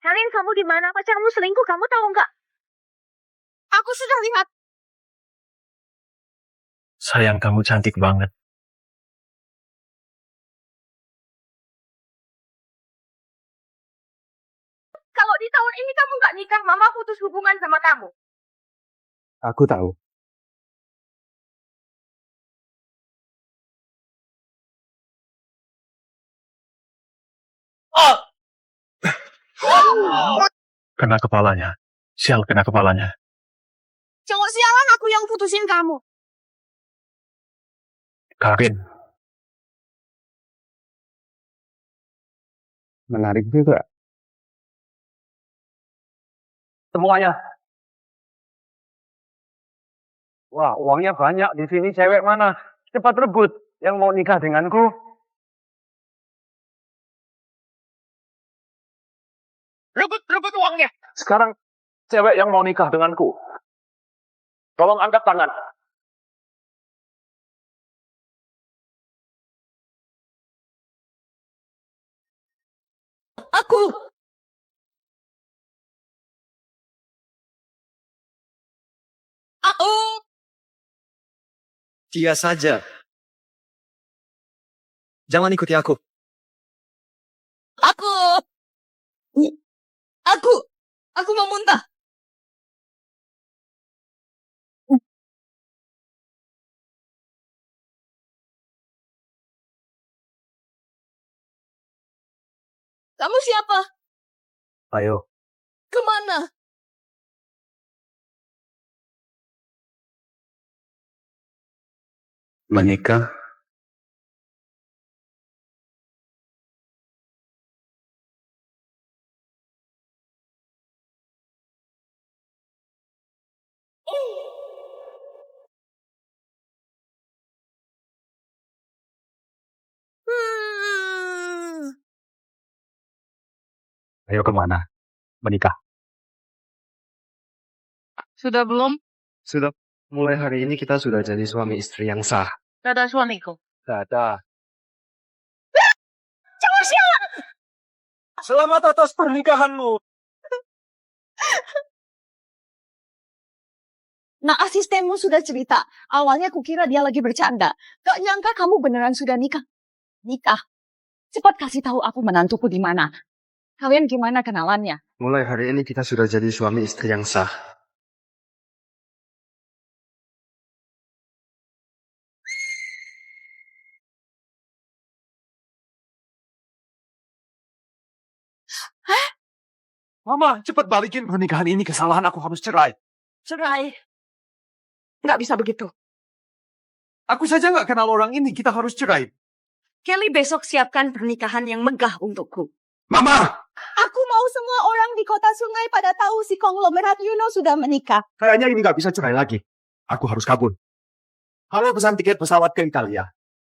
Kalian kamu di mana? Pacarmu selingkuh, kamu tahu nggak? Aku sudah lihat. Sayang, kamu cantik banget. Kalau di tahun ini kamu nggak nikah, Mama putus hubungan sama kamu. Aku tahu. Kena kepalanya. Sial, kena kepalanya. Cowok sialan aku yang putusin kamu. Karin. Menarik juga. Semuanya. Wah, uangnya banyak di sini. Cewek mana? Cepat rebut yang mau nikah denganku. Rebut uangnya. Sekarang cewek yang mau nikah denganku. Tolong angkat tangan. Aku. Dia saja. Jangan ikuti aku. Aku mau muntah. Kamu siapa? Ayo. Kemana? Menikah. Ayo kemana? Menikah. Sudah belum? Sudah. Mulai hari ini kita sudah jadi suami istri yang sah. Dadah suamiku. Dadah. Cowok sialan. Selamat atas pernikahanmu. Nah, asistenmu sudah cerita. Awalnya kukira dia lagi bercanda. Gak nyangka kamu beneran sudah nikah. Nikah. Cepat kasih tahu aku menantuku di mana. Kalian gimana kenalannya? Mulai hari ini kita sudah jadi suami istri yang sah. Mama, cepat balikin pernikahan ini. Kesalahan aku harus cerai. Cerai. Nggak bisa begitu. Aku saja nggak kenal orang ini. Kita harus cerai. Kelly besok siapkan pernikahan yang megah untukku. Mama! Aku mau semua orang di kota sungai pada tahu si konglomerat Yuno sudah menikah. Kayaknya ini nggak bisa cerai lagi. Aku harus kabur. Halo, pesan tiket pesawat ke Italia.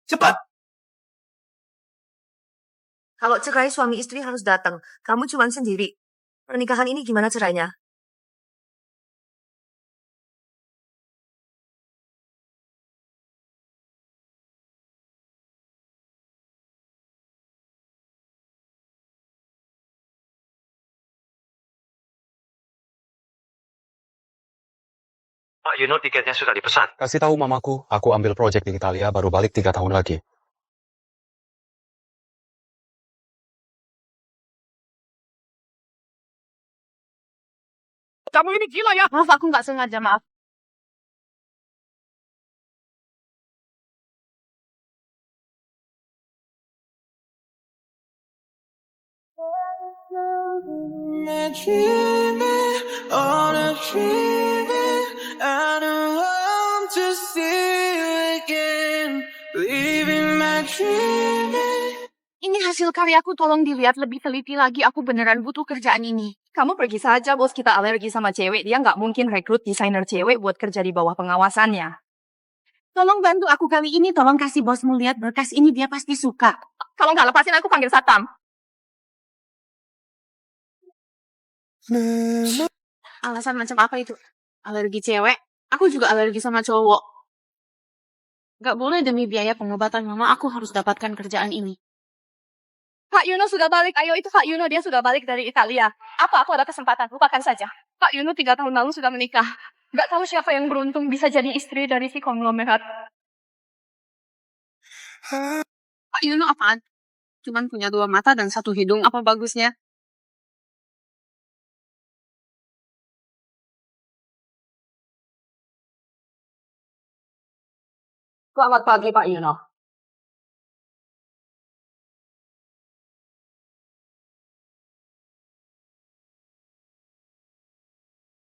Cepat! Kalau cerai suami istri harus datang. Kamu cuma sendiri. Pernikahan ini gimana cerainya? Pak Yuno, tiketnya sudah dipesan. Kasih tahu mamaku, aku ambil proyek di Italia baru balik 3 tahun lagi. Kamu ini gila ya? Maaf, aku nggak sengaja, maaf. Ini hasil karyaku, tolong dilihat lebih teliti lagi. Aku beneran butuh kerjaan ini. Kamu pergi saja, bos kita alergi sama cewek. Dia nggak mungkin rekrut desainer cewek buat kerja di bawah pengawasannya. Tolong bantu aku kali ini. Tolong kasih bosmu lihat berkas ini. Dia pasti suka. Kalau nggak lepasin aku panggil satpam. Alasan macam apa itu? Alergi cewek? Aku juga alergi sama cowok. Gak boleh demi biaya pengobatan mama, aku harus dapatkan kerjaan ini. Pak Yuno sudah balik. Ayo, itu Pak Yuno, dia sudah balik dari Italia. Apa aku ada kesempatan? Lupakan saja. Pak Yuno 3 tahun lalu sudah menikah. Gak tahu siapa yang beruntung bisa jadi istri dari si konglomerat. Pak Yuno apaan? Cuman punya 2 mata dan 1 hidung. Apa bagusnya? Selamat pagi, Pak Yuno.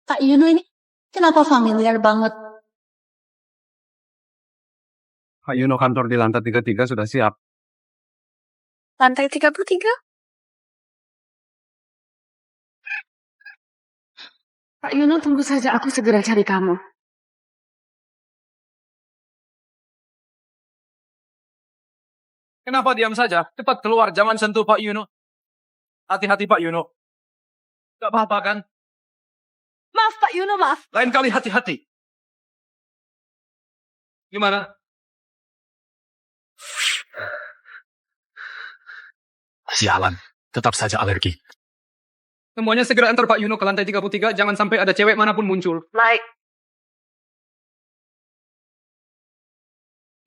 Pak Yuno ini kenapa familiar banget? Pak Yuno kantor di lantai 33 sudah siap. Lantai 33? Pak Yuno, tunggu saja. Aku segera cari kamu. Kenapa diam saja? Cepat keluar, jangan sentuh Pak Yuno. Hati-hati Pak Yuno. Gak apa-apa kan? Maaf, Pak Yuno, maaf. Lain kali hati-hati. Gimana? Sialan, tetap saja alergi. Semuanya segera antar Pak Yuno ke lantai 33, jangan sampai ada cewek manapun muncul. Baik.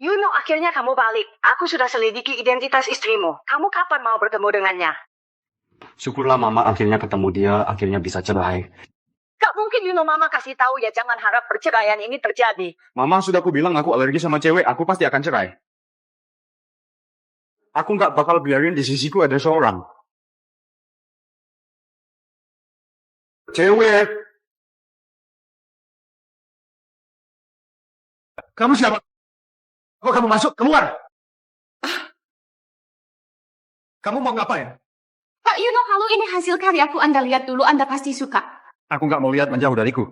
Yuno, akhirnya kamu balik. Aku sudah selidiki identitas istrimu. Kamu kapan mau bertemu dengannya? Syukurlah Mama akhirnya ketemu dia, akhirnya bisa cerai. Gak mungkin Yuno, Mama kasih tahu ya, jangan harap perceraian ini terjadi. Mama sudah aku bilang aku alergi sama cewek, aku pasti akan cerai. Aku nggak bakal biarin di sisiku ada seorang. Cewek. Kamu siapa? Kok kamu masuk? Keluar! Kamu mau ngapain? Pak Yuno, kalau ini hasil karyaku, Anda lihat dulu, Anda pasti suka. Aku nggak mau lihat menjauh dariku.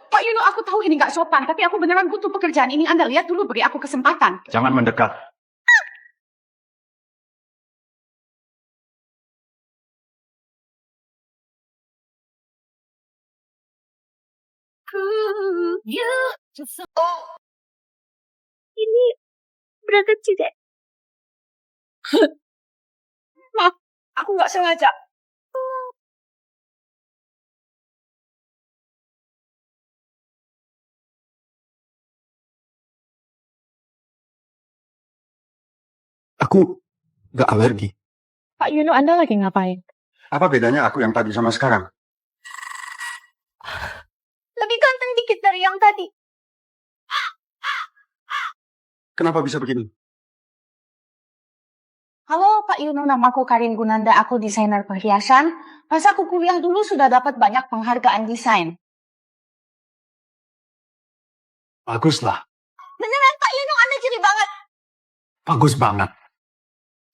Pak Yuno, aku tahu ini nggak sopan, tapi aku beneran butuh pekerjaan ini. Anda lihat dulu, beri aku kesempatan. Jangan mendekat. Ini berangkat juga. Maaf, aku nggak sengaja. Aku nggak alergi. Pak Yuno, Anda lagi ngapain? Apa bedanya aku yang tadi sama sekarang? Lebih ganteng dikit dari yang tadi. Kenapa bisa begini? Halo Pak Yuno, namaku Karin Gunanda, aku desainer perhiasan. Pas aku kuliah dulu sudah dapat banyak penghargaan desain. Baguslah. Beneran Pak Yuno, Anda ciri banget. Bagus banget.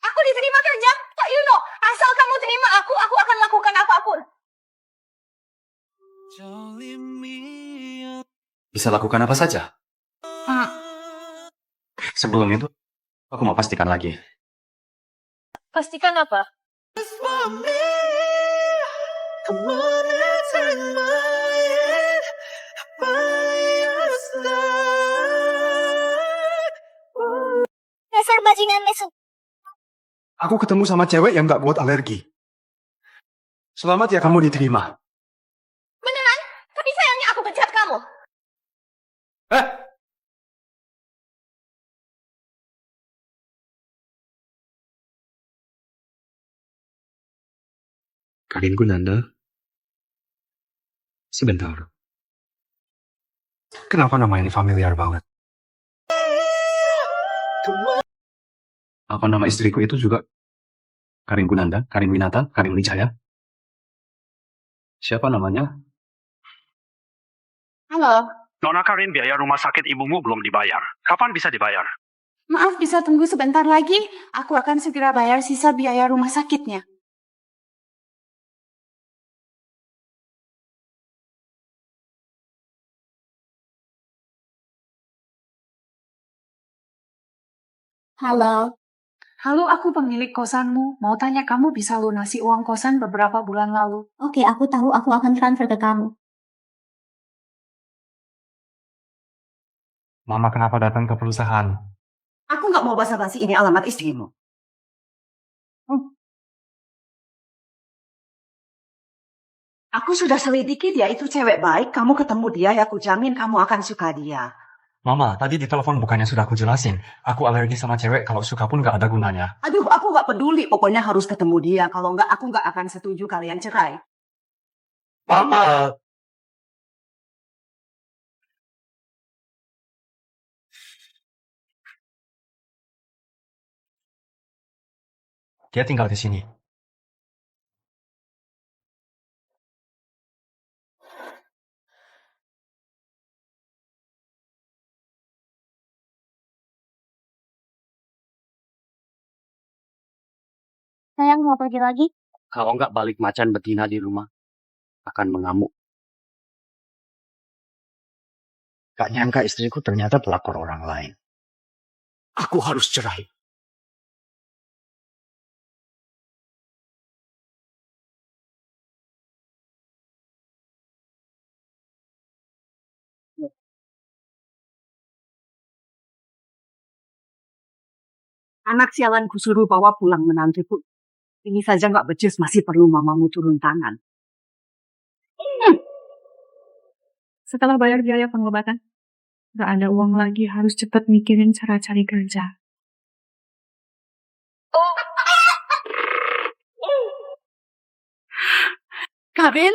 Aku diterima kerja, Pak Yuno. Asal kamu terima aku akan lakukan apapun. Bisa lakukan apa saja. Sebelum itu, aku mau pastikan lagi. Pastikan apa? Dasar bajingan mesum. Aku ketemu sama cewek yang gak buat alergi. Selamat ya kamu diterima. Beneran? Tapi sayangnya aku pecat kamu. Karin Gunanda. Sebentar. Kenapa nama ini familiar banget? Apa nama istriku itu juga Karin Gunanda, Karin Winata, Karin Wijaya? Siapa namanya? Halo, Nona Karin, biaya rumah sakit ibumu belum dibayar. Kapan bisa dibayar? maaf bisa tunggu sebentar lagi. Aku akan segera bayar sisa biaya rumah sakitnya. Halo. Halo, aku pemilik kosanmu. Mau tanya kamu bisa lunasi uang kosan beberapa bulan lalu. Oke, aku tahu, aku akan transfer ke kamu. Mama kenapa datang ke perusahaan? Aku nggak mau basa-basi, ini alamat istrimu. Aku sudah selidiki dia itu cewek baik. Kamu ketemu dia ya, aku jamin kamu akan suka dia. Mama, tadi di telepon bukannya sudah aku jelasin. Aku alergi sama cewek, kalau suka pun gak ada gunanya. Aduh, aku nggak peduli. Pokoknya harus ketemu dia. Kalau nggak, aku nggak akan setuju kalian cerai. Mama! Dia tinggal di sini. Sayang mau pergi lagi? Kalau nggak balik macan betina di rumah, akan mengamuk. Gak nyangka istriku ternyata pelakor orang lain. Aku harus cerai. Anak sialanku suruh bawa pulang menantuku. Ini saja nggak becus, masih perlu mamamu turun tangan. Setelah bayar biaya pengobatan, gak ada uang lagi, harus cepet mikirin cara cari kerja. Karin,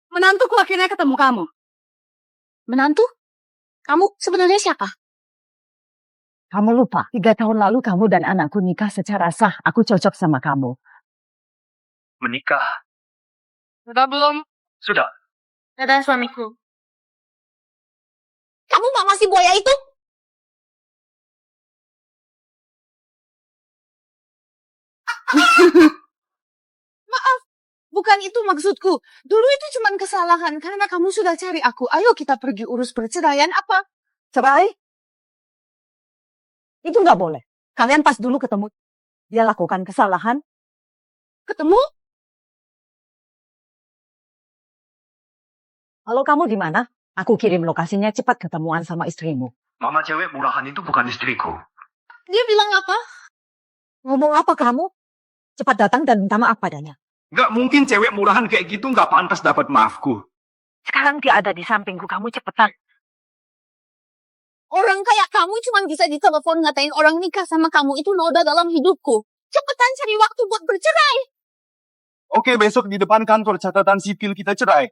menantuku akhirnya ketemu kamu. Menantu? Kamu sebenarnya siapa? Kamu lupa, 3 tahun lalu kamu dan anakku nikah secara sah. Aku cocok sama kamu. Menikah. Sudah belum? Sudah. Dadah suamiku. Kamu mama si buaya itu? Maaf, bukan itu maksudku. Dulu itu cuma kesalahan karena kamu sudah cari aku. Ayo kita pergi urus perceraian apa? Cerai? Itu nggak boleh. Kalian pas dulu ketemu, dia lakukan kesalahan. Ketemu? Halo, kamu di mana? Aku kirim lokasinya, cepat ketemuan sama istrimu. Mama cewek murahan itu bukan istriku. Dia bilang apa? Ngomong apa kamu? Cepat datang dan minta maaf padanya. Gak mungkin cewek murahan kayak gitu gak pantas dapat maafku. Sekarang dia ada di sampingku, kamu cepetan. Orang kayak kamu cuma bisa di telepon ngatain orang nikah sama kamu itu noda dalam hidupku. Cepetan cari waktu buat bercerai. Oke, besok di depan kantor catatan sipil kita cerai.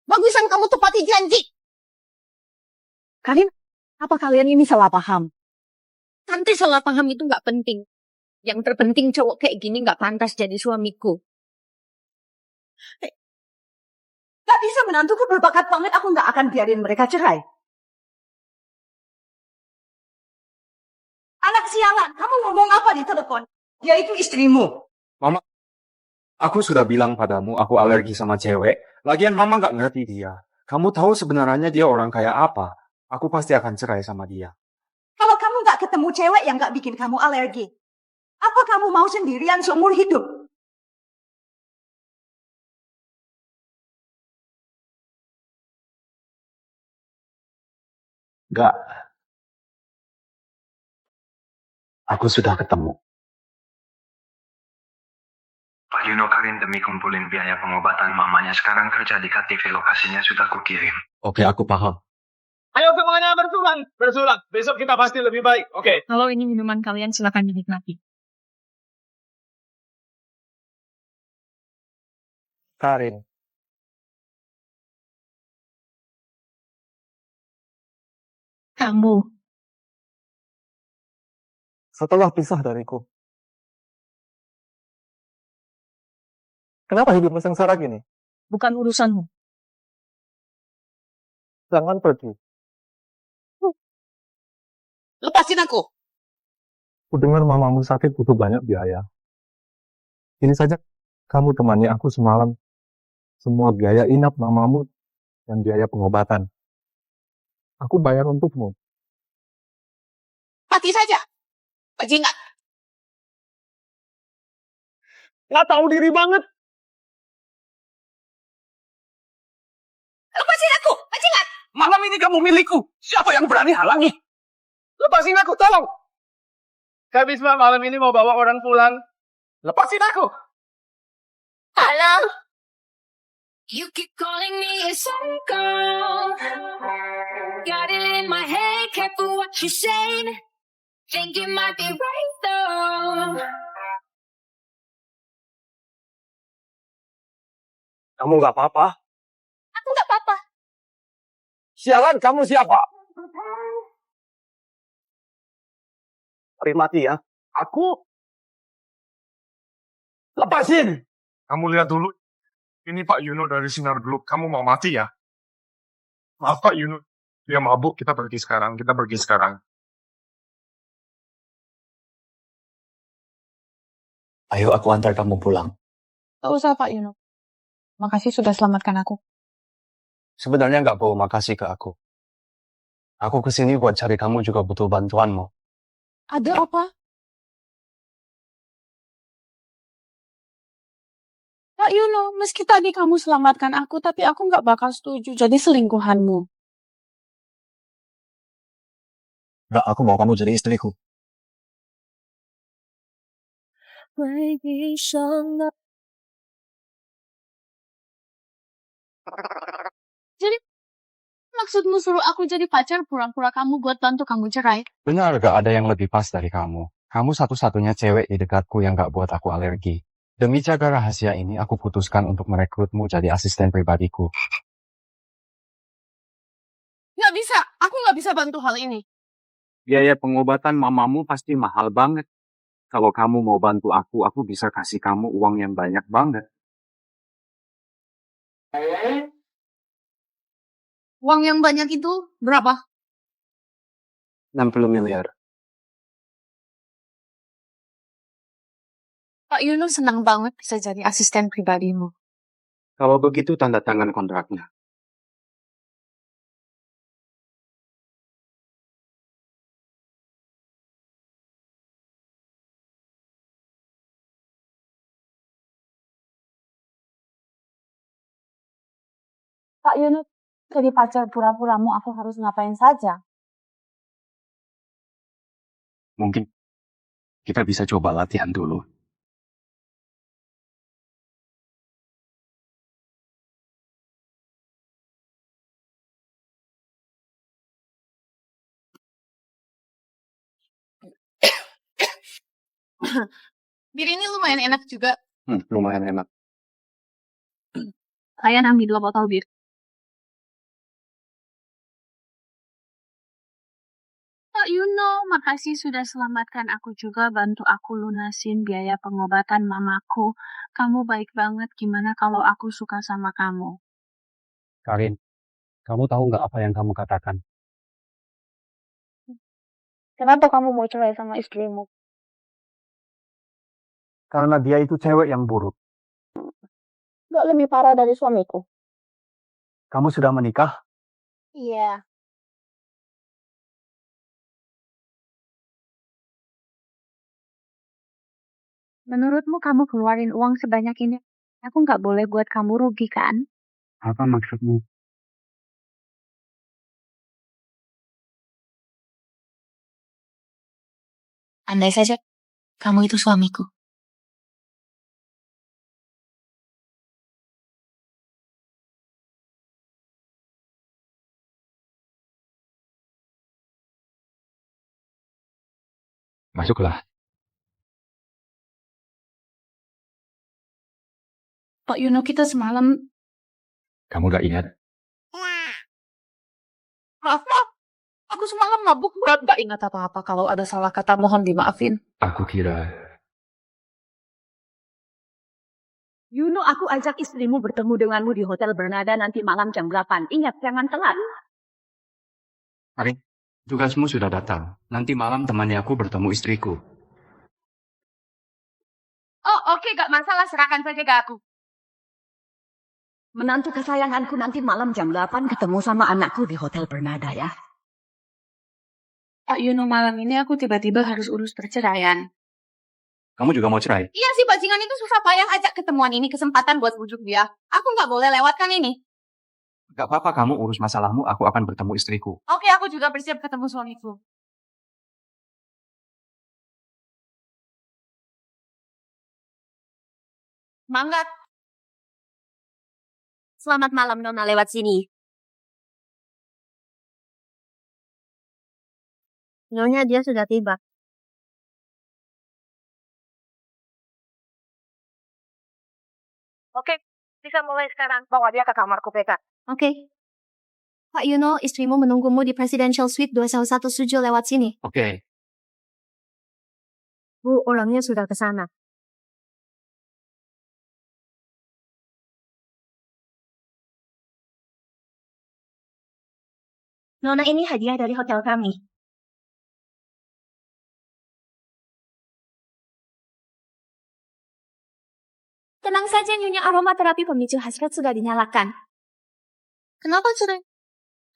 Bagusan kamu tepati janji. Karin, apa kalian ini salah paham? Tante salah paham itu nggak penting. Yang terpenting cowok kayak gini nggak pantas jadi suamiku. Gak bisa, menantuku berbakat banget, aku nggak akan biarin mereka cerai. Anak sialan, kamu ngomong apa di telepon? Dia itu istrimu. Aku sudah bilang padamu, aku alergi sama cewek. Lagian mama gak ngerti dia. Kamu tahu sebenarnya dia orang kayak apa? Aku pasti akan cerai sama dia. Kalau kamu nggak ketemu cewek yang nggak bikin kamu alergi, apa kamu mau sendirian seumur hidup? Gak. Aku sudah ketemu. Pak Yuno, Karin demi kumpulin biaya pengobatan mamanya sekarang kerja di KTV, lokasinya sudah kukirim. Oke, aku paham. Ayo semuanya bersulang. Bersulang. Besok kita pasti lebih baik. Oke. Kalau ini minuman kalian silakan dinikmati. Karin. Kamu. Setelah pisah dariku, kenapa hidupmu sengsara gini? Bukan urusanmu. Jangan pergi. Lepasin aku. Ku dengar mamamu sakit butuh banyak biaya. Ini saja kamu temani aku semalam. Semua biaya inap mamamu dan biaya pengobatan. Aku bayar untukmu. Mati saja. Bajingan. Nggak tahu diri banget. Lepasin aku. Bajingan. Malam ini kamu milikku. Siapa yang berani halangi? Lepasin aku, tolong. Kak Bisma malam ini mau bawa orang pulang. Lepasin aku. Alam, you keep calling me a psycho. Got it in my head, careful what you say. Think you might be right though. Kamu nggak apa-apa? Aku nggak apa-apa. Sialan, kamu siapa? Tarik mati ya. Aku? Lepasin! Kamu lihat dulu. Ini Pak Yuno dari Sinar Group. Kamu mau mati ya? Maaf Pak Yuno. Dia mabuk, kita pergi sekarang. Kita pergi sekarang. Ayo aku antar kamu pulang. Gak usah Pak Yuno. Makasih sudah selamatkan aku. Sebenarnya nggak perlu makasih ke aku. Aku kesini buat cari kamu juga butuh bantuanmu. Ada apa? Pak Yuno, meski tadi kamu selamatkan aku, tapi aku nggak bakal setuju jadi selingkuhanmu. Nggak, aku mau kamu jadi istriku. Jadi, maksudmu suruh aku jadi pacar pura-pura kamu buat bantu kamu cerai? Benar, gak ada yang lebih pas dari kamu. Kamu satu-satunya cewek di dekatku yang gak buat aku alergi. Demi jaga rahasia ini, aku putuskan untuk merekrutmu jadi asisten pribadiku. Nggak bisa, aku nggak bisa bantu hal ini. Biaya pengobatan mamamu pasti mahal banget. Kalau kamu mau bantu aku bisa kasih kamu uang yang banyak banget. Uang yang banyak itu berapa? 60 miliar. Pak Yuno senang banget bisa jadi asisten pribadimu. Kalau begitu tanda tangan kontraknya. Pak Yuno, jadi pacar pura-puramu aku harus ngapain saja? Mungkin kita bisa coba latihan dulu. Bir ini lumayan enak juga. Lumayan enak. Kalian ambil 2 botol bir. Pak Yuno, makasih sudah selamatkan aku juga, bantu aku lunasin biaya pengobatan mamaku. Kamu baik banget, gimana kalau aku suka sama kamu? Karin, kamu tahu nggak apa yang kamu katakan? Kenapa kamu mau cerai sama istrimu? Karena dia itu cewek yang buruk. Gak lebih parah dari suamiku. Kamu sudah menikah? Iya. Menurutmu kamu keluarin uang sebanyak ini? Aku nggak boleh buat kamu rugi kan? Apa maksudmu? Andai saja kamu itu suamiku. Masuklah. Pak Yuno, kita semalam... Kamu gak ingat? Maaf. Aku semalam mabuk berat, gak ingat apa-apa. Kalau ada salah kata mohon dimaafin. Aku kira... Yuno, aku ajak istrimu bertemu denganmu di Hotel Bernada nanti malam jam 8. Ingat, jangan telat. Karin, tugasmu sudah datang. Nanti malam temani aku bertemu istriku. Oh, oke, gak masalah. Serahkan saja ke aku. Menantu kesayanganku nanti malam jam 8 ketemu sama anakku di Hotel Bernada ya. Pak Yuno, malam ini aku tiba-tiba harus urus perceraian. Kamu juga mau cerai? Iya sih, bajingan itu susah payah ajak ketemuan ini, kesempatan buat bujuk dia. Aku nggak boleh lewatkan ini. Gak apa-apa, kamu urus masalahmu, aku akan bertemu istriku. Oke, aku juga bersiap ketemu suamiku. Mangga. Selamat malam Nona lewat sini. Nyonya dia sudah tiba. Oke, bisa mulai sekarang. Bawa dia ke kamarku, Peka. Oke. Pak Yuno, istrimu menunggumu di Presidential Suite 217 lewat sini. Oke. Bu, orangnya sudah ke sana. Nona, ini hadiah dari hotel kami. Tenang saja, Nyonya, aromaterapi pemicu hasrat sudah dinyalakan. Kenapa sering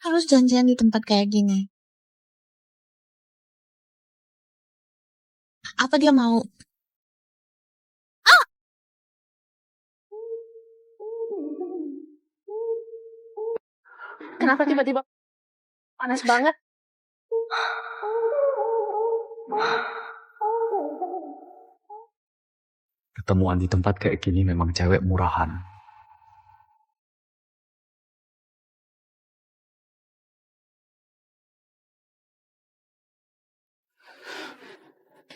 harus janjian di tempat kayak gini? Apa dia mau? Kenapa tiba-tiba panas banget? Ketemuan di tempat kayak gini memang cewek murahan.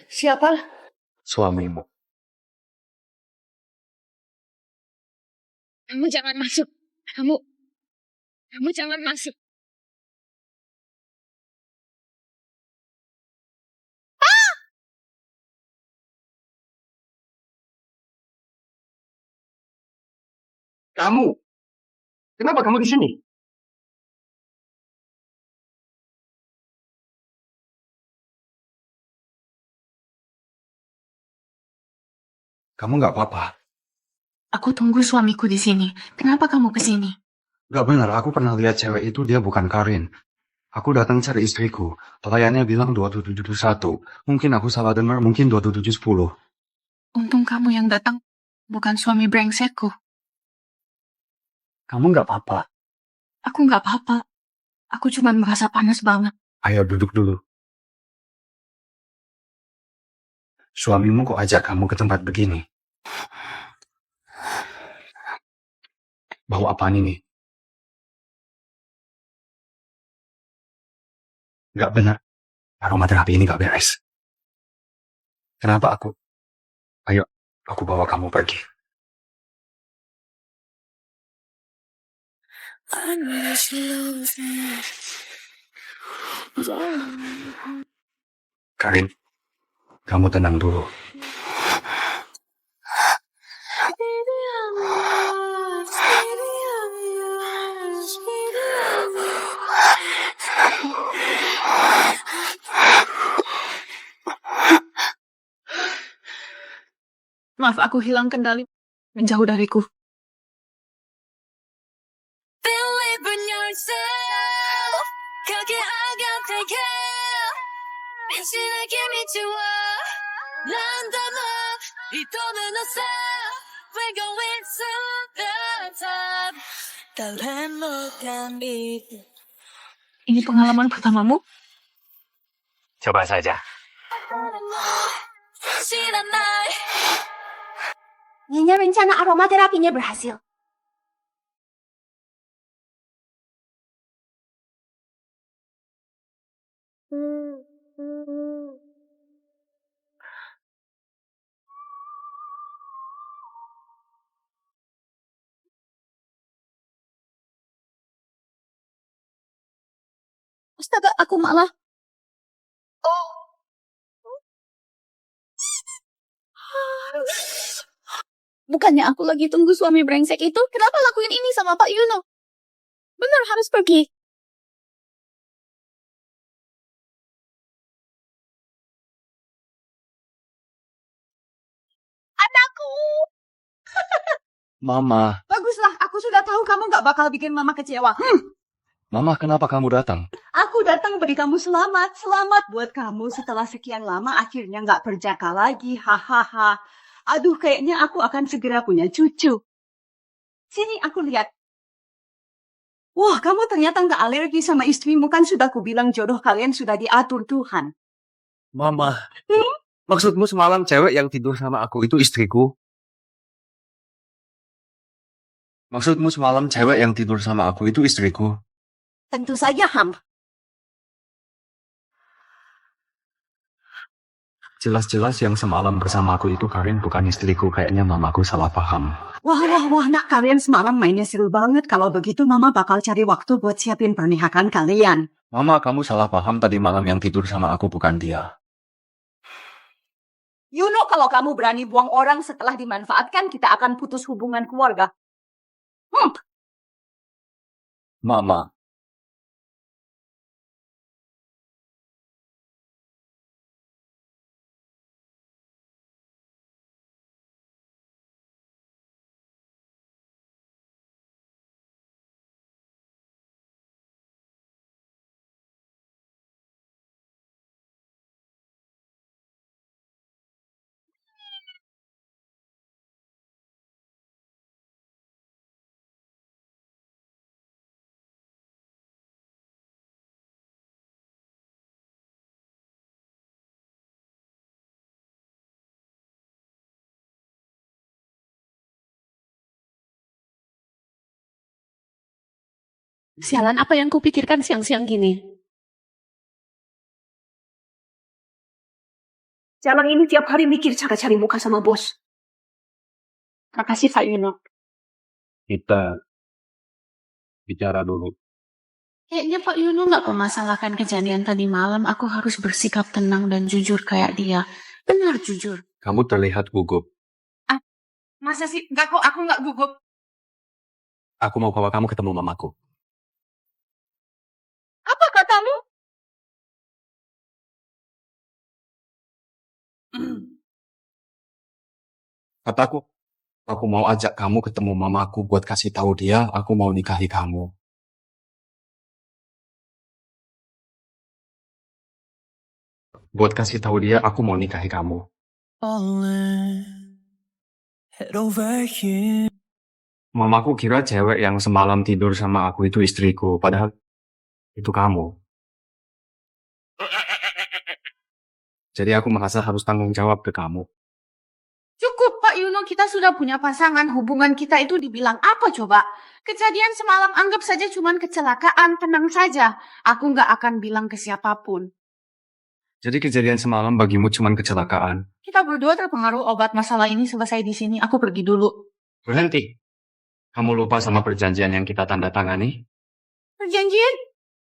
Siapa? Suamimu. Kamu jangan masuk. Kamu jangan masuk. Kamu? Kenapa kamu di sini? Kamu nggak apa-apa? Aku tunggu suamiku di sini. Kenapa kamu ke sini? Gak benar, aku pernah lihat cewek itu, dia bukan Karin. Aku datang cari istriku. Pelayannya bilang 2771. Mungkin aku salah dengar, mungkin 2710. Untung kamu yang datang, bukan suami brengsekku. Kamu nggak apa-apa? Aku nggak apa-apa. Aku cuma merasa panas banget. Ayo duduk dulu. Suamimu kok ajak kamu ke tempat begini? Bawa apaan ini? Gak benar. Aromaterapi ini gak beres. Kenapa aku? Ayo, aku bawa kamu pergi. Karin, kamu tenang dulu. Maaf, aku hilang kendali. Menjauh dariku. Ini pengalaman pertamamu? Coba saja. Nyonya, rencana aromaterapinya berhasil. Astaga, aku malah... Bukannya aku lagi tunggu suami brengsek itu, kenapa lakuin ini sama Pak Yuno? Bener harus pergi. Anakku! Mama. Baguslah, aku sudah tahu kamu nggak bakal bikin mama kecewa. Mama, kenapa kamu datang? Aku datang beri kamu selamat. Selamat buat kamu setelah sekian lama akhirnya nggak berjaka lagi. Hahaha. Aduh, kayaknya aku akan segera punya cucu. Sini aku lihat. Wah, kamu ternyata nggak alergi sama istrimu, kan sudah kubilang jodoh kalian sudah diatur Tuhan. Mama, maksudmu semalam cewek yang tidur sama aku itu istriku? Maksudmu semalam cewek yang tidur sama aku itu istriku? Tentu saja, Ham. Jelas-jelas yang semalam bersama aku itu Karin bukan istriku. Kayaknya mamaku salah paham. Wah, nak kalian semalam mainnya seru banget. Kalau begitu Mama bakal cari waktu buat siapin pernikahan kalian. Mama, kamu salah paham, tadi malam yang tidur sama aku bukan dia. You know kalau kamu berani buang orang setelah dimanfaatkan, kita akan putus hubungan keluarga. Mama, Sialan, apa yang kupikirkan siang-siang gini? Jalan ini tiap hari mikir cara cari muka sama bos. Makasih Pak Yuno. Kita bicara dulu. Kayaknya Pak Yuno nggak memasalahkan kejadian tadi malam. Aku harus bersikap tenang dan jujur kayak dia. Benar jujur. Kamu terlihat gugup. Masa sih? Enggak kok, aku nggak gugup. Aku mau bawa kamu ketemu mamaku. Apa katamu? Kataku, aku mau ajak kamu ketemu mamaku buat kasih tahu dia aku mau nikahi kamu. Buat kasih tahu dia aku mau nikahi kamu. Mamaku kira cewek yang semalam tidur sama aku itu istriku, padahal itu kamu. Jadi aku merasa harus tanggung jawab ke kamu. Cukup Pak Yuno, kita sudah punya pasangan. Hubungan kita itu dibilang apa coba? Kejadian semalam anggap saja cuman kecelakaan, tenang saja. Aku nggak akan bilang ke siapapun. Jadi kejadian semalam bagimu cuma kecelakaan. Kita berdua terpengaruh obat, masalah ini selesai di sini. Aku pergi dulu. Berhenti. Kamu lupa sama perjanjian yang kita tanda tangani? Perjanjian?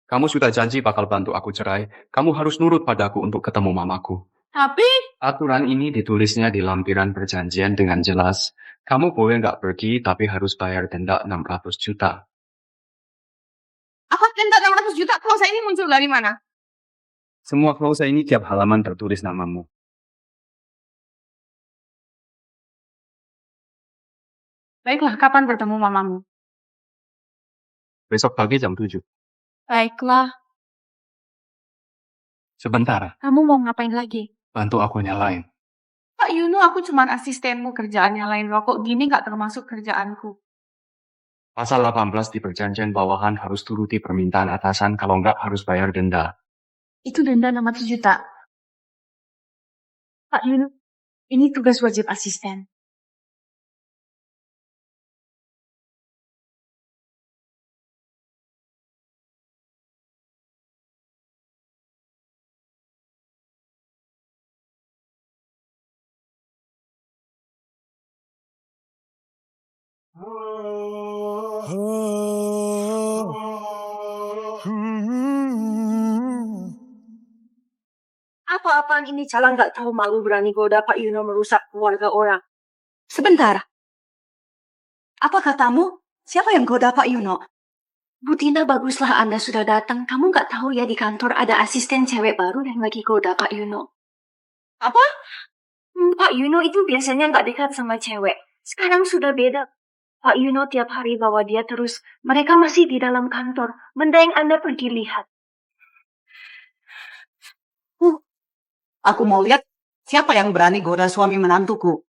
Kamu sudah janji bakal bantu aku cerai. Kamu harus nurut padaku untuk ketemu mamaku. Tapi Aturan ini ditulisnya di lampiran perjanjian dengan jelas. Kamu boleh nggak pergi, tapi harus bayar denda 600 juta. apa denda 600 juta? Klausa ini muncul dari mana? Semua klausa ini tiap halaman tertulis namamu. Baiklah, kapan bertemu mamamu? Besok pagi jam 7. Baiklah, Sebentar, kamu mau ngapain lagi? bantu aku nyalain. Pak Yuno, aku cuman asistenmu, kerjaannya lain rokok. Gini nggak termasuk kerjaanku. Pasal 18 di perjanjian bawahan harus turuti permintaan atasan, kalau nggak harus bayar denda. Itu denda 600 juta. Pak Yuno, ini tugas wajib asisten. Apa-apaan ini Jalan nggak tahu malu berani goda Pak Yuno merusak keluarga orang. Sebentar. Apa katamu? Siapa yang goda Pak Yuno? Bu Tina, baguslah Anda sudah datang. Kamu nggak tahu ya di kantor ada asisten cewek baru yang lagi goda Pak Yuno. Apa? Pak Yuno itu biasanya nggak dekat sama cewek. Sekarang sudah beda. Pak Yuno tiap hari bawa dia terus. Mereka masih di dalam kantor. Mending Anda pergi lihat. Aku mau lihat siapa yang berani goda suami menantuku.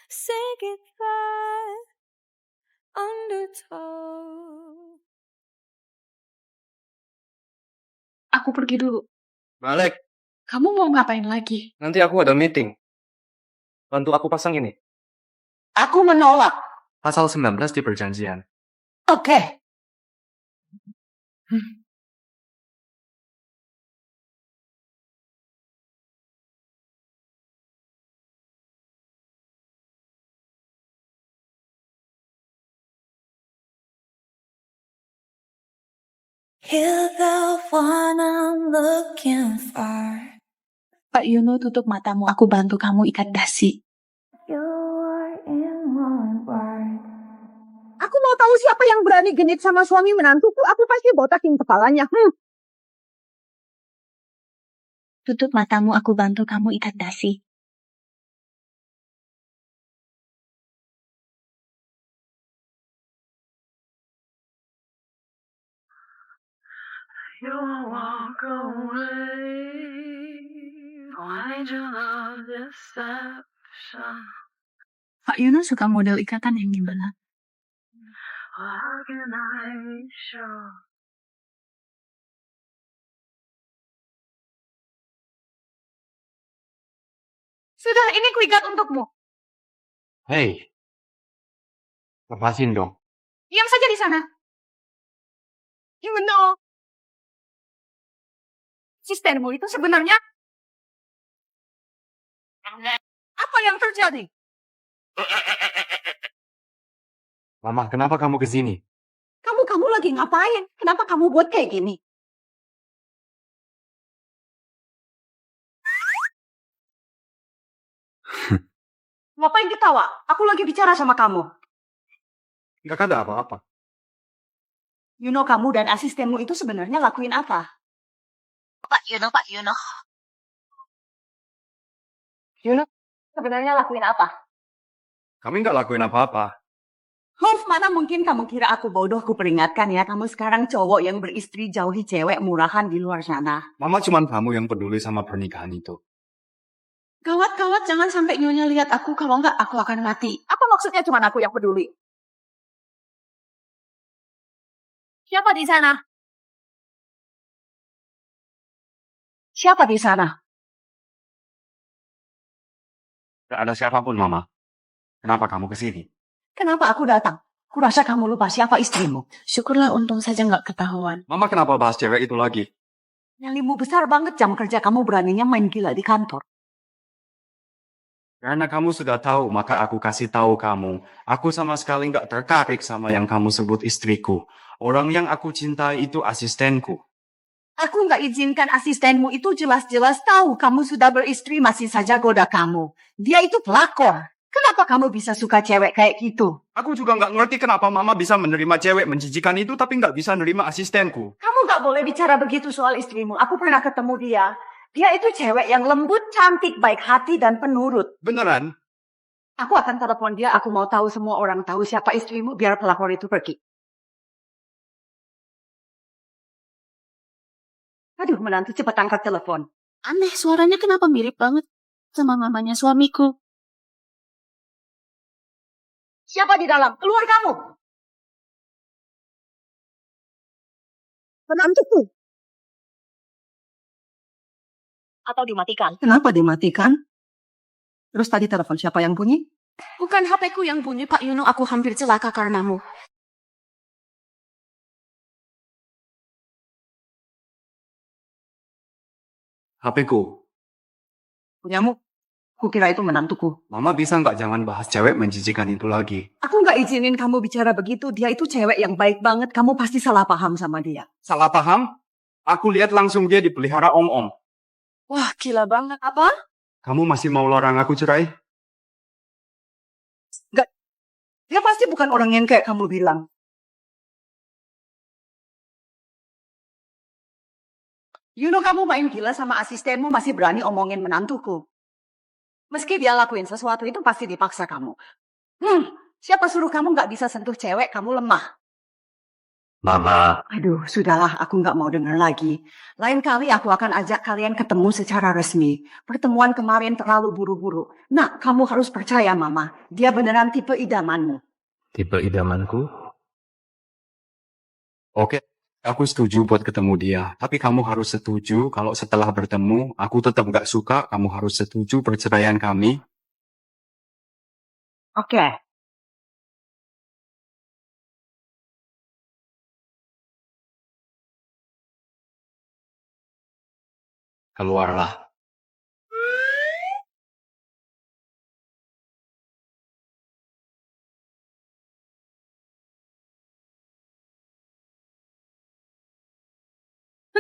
Say goodbye undertow. Aku pergi dulu. Balik, Kamu mau ngapain lagi? nanti aku ada meeting. Bantu aku pasang ini. Aku menolak. Pasal 19 di perjanjian. Oke. You're the one I'm looking for. Pak Yuno, tutup matamu. Aku bantu kamu ikat dasi. You're in my world. Aku mau tahu siapa yang berani genit sama suami menantuku. Aku pasti botakin kepalanya. Tutup matamu, aku bantu kamu ikat dasi. You walk away. Why do you love deception? Pak Yuno suka model ikatan yang gimana? How can I be sure? Sudah, ini kuikat untukmu. Hei, lepasin dong. Diam saja di sana. Yuno. Asistenmu itu sebenarnya apa yang terjadi? Mama, kenapa kamu kesini? Kamu lagi ngapain? Kenapa kamu buat kayak gini? Ngapain ketawa? Aku lagi bicara sama kamu. Nggak ada apa-apa. Yuno, kamu dan asistenmu itu sebenarnya lakuin apa? Pak Yuno. Yuno, sebenarnya lakuin apa? Kami nggak lakuin apa-apa. Mana mungkin kamu kira aku bodoh? Ku peringatkan ya, kamu sekarang cowok yang beristri, jauhi cewek murahan di luar sana. Mama cuman kamu yang peduli sama pernikahan itu. Gawat, jangan sampai Nyonya lihat aku. Kalau enggak, aku akan mati. Apa maksudnya cuma aku yang peduli? Siapa di sana? Siapa di sana? Nggak ada siapapun, Mama. Kenapa kamu kesini? Kenapa aku datang? Kurasa kamu lupa siapa istrimu. Syukurlah untung saja nggak ketahuan. Mama kenapa bahas cewek itu lagi? Nyalimu besar banget jam kerja kamu beraninya main gila di kantor. Karena kamu sudah tahu, maka aku kasih tahu kamu. Aku sama sekali nggak tertarik sama yang kamu sebut istriku. Orang yang aku cintai itu asistenku. Aku nggak izinkan asistenmu itu jelas-jelas tahu kamu sudah beristri masih saja goda kamu. Dia itu pelakor. Kenapa kamu bisa suka cewek kayak gitu? Aku juga nggak ngerti kenapa Mama bisa menerima cewek menjijikan itu tapi nggak bisa menerima asistenku. Kamu nggak boleh bicara begitu soal istrimu. Aku pernah ketemu dia. Dia itu cewek yang lembut, cantik, baik hati, dan penurut. Beneran? Aku akan telepon dia. Aku mau tahu semua orang tahu siapa istrimu biar pelakor itu pergi. Aduh, menantu cepat angkat telepon. Aneh, suaranya kenapa mirip banget sama mamanya suamiku. Siapa di dalam? Keluar kamu! Penantuku. Atau dimatikan? Kenapa dimatikan? Terus tadi telepon siapa yang bunyi? Bukan HP-ku yang bunyi, Pak Yuno. Aku hampir celaka karenamu. HP-ku. Punyamu? Kukira itu menantuku. Mama bisa nggak jangan bahas cewek menjijikan itu lagi? Aku nggak izinin kamu bicara begitu. Dia itu cewek yang baik banget. Kamu pasti salah paham sama dia. Salah paham? Aku lihat langsung dia dipelihara om-om. Wah, gila banget. Apa? Kamu masih mau larang aku cerai? Dia pasti bukan orang yang kayak kamu bilang. Kamu main gila sama asistenmu masih berani omongin menantuku. Meski dia lakuin sesuatu itu pasti dipaksa kamu. Siapa suruh kamu nggak bisa sentuh cewek, kamu lemah. Mama, Aduh, sudahlah, aku nggak mau dengar lagi. Lain kali aku akan ajak kalian ketemu secara resmi. Pertemuan kemarin terlalu buru-buru. Nah, kamu harus percaya, Mama. Dia beneran tipe idamanmu. tipe idamanku? Oke, aku setuju buat ketemu dia. Tapi kamu harus setuju kalau setelah bertemu, aku tetap nggak suka, kamu harus setuju perceraian kami. Oke. Keluarlah.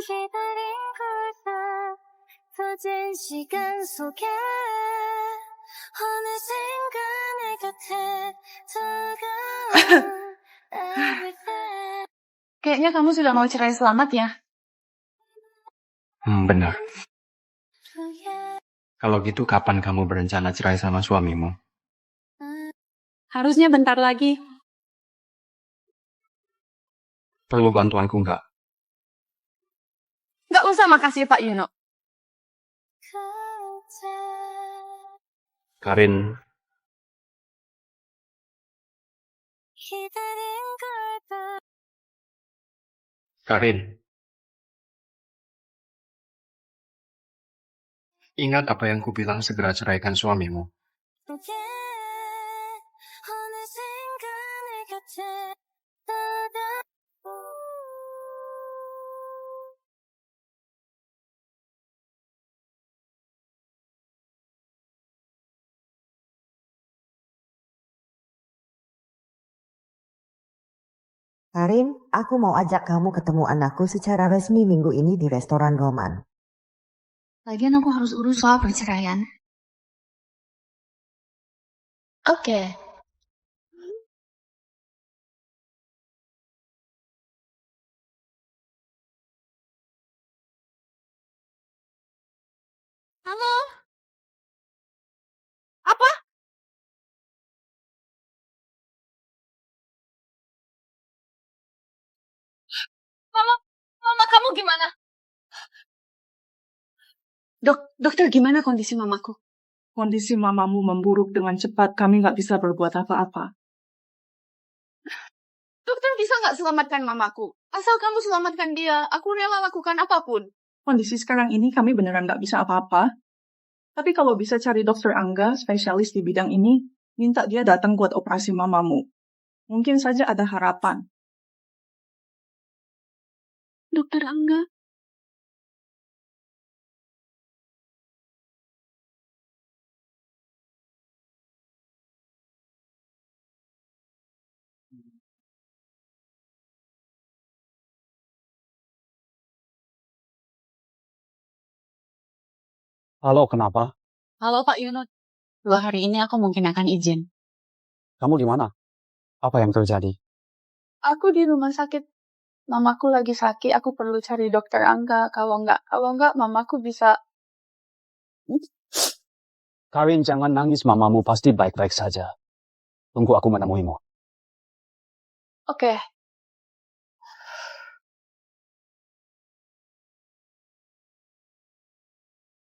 기다린 걸까 터진 시간 속에 어느샌가 내 곁에 다가온 everything. Kayaknya kamu sudah mau cerai selamat ya? Benar. Kalau gitu kapan kamu berencana cerai sama suamimu? Harusnya bentar lagi. Perlu bantuanku nggak? Nggak usah makasih Pak Yuno. Karin, 기다린 걸까 Karin. Ingat apa yang kubilang segera ceraikan suamimu. 속에 어느샌가 내 곁에 다가온 Karin, aku mau ajak kamu ketemu anakku secara resmi minggu ini di restoran Roman. Lagian aku harus urus soal perceraian. Oke. Halo? Apa? Mama kamu gimana? Dokter gimana kondisi mamaku? Kondisi mamamu memburuk dengan cepat, kami nggak bisa berbuat apa-apa. Dokter bisa nggak selamatkan mamaku? Asal kamu selamatkan dia, aku rela lakukan apapun. Kondisi sekarang ini kami beneran nggak bisa apa-apa. Tapi kalau bisa cari dokter Angga, spesialis di bidang ini, minta dia datang buat operasi mamamu. Mungkin saja ada harapan. Dokter Angga? Halo, kenapa? Halo Pak Yuno. 2 hari ini aku mungkin akan izin. Kamu di mana? Apa yang terjadi? Aku di rumah sakit. Mamaku lagi sakit, aku perlu cari dokter Angga. Kalau enggak mamaku bisa... Karin, jangan nangis. Mamamu pasti baik-baik saja. Tunggu aku menemuimu. Oke.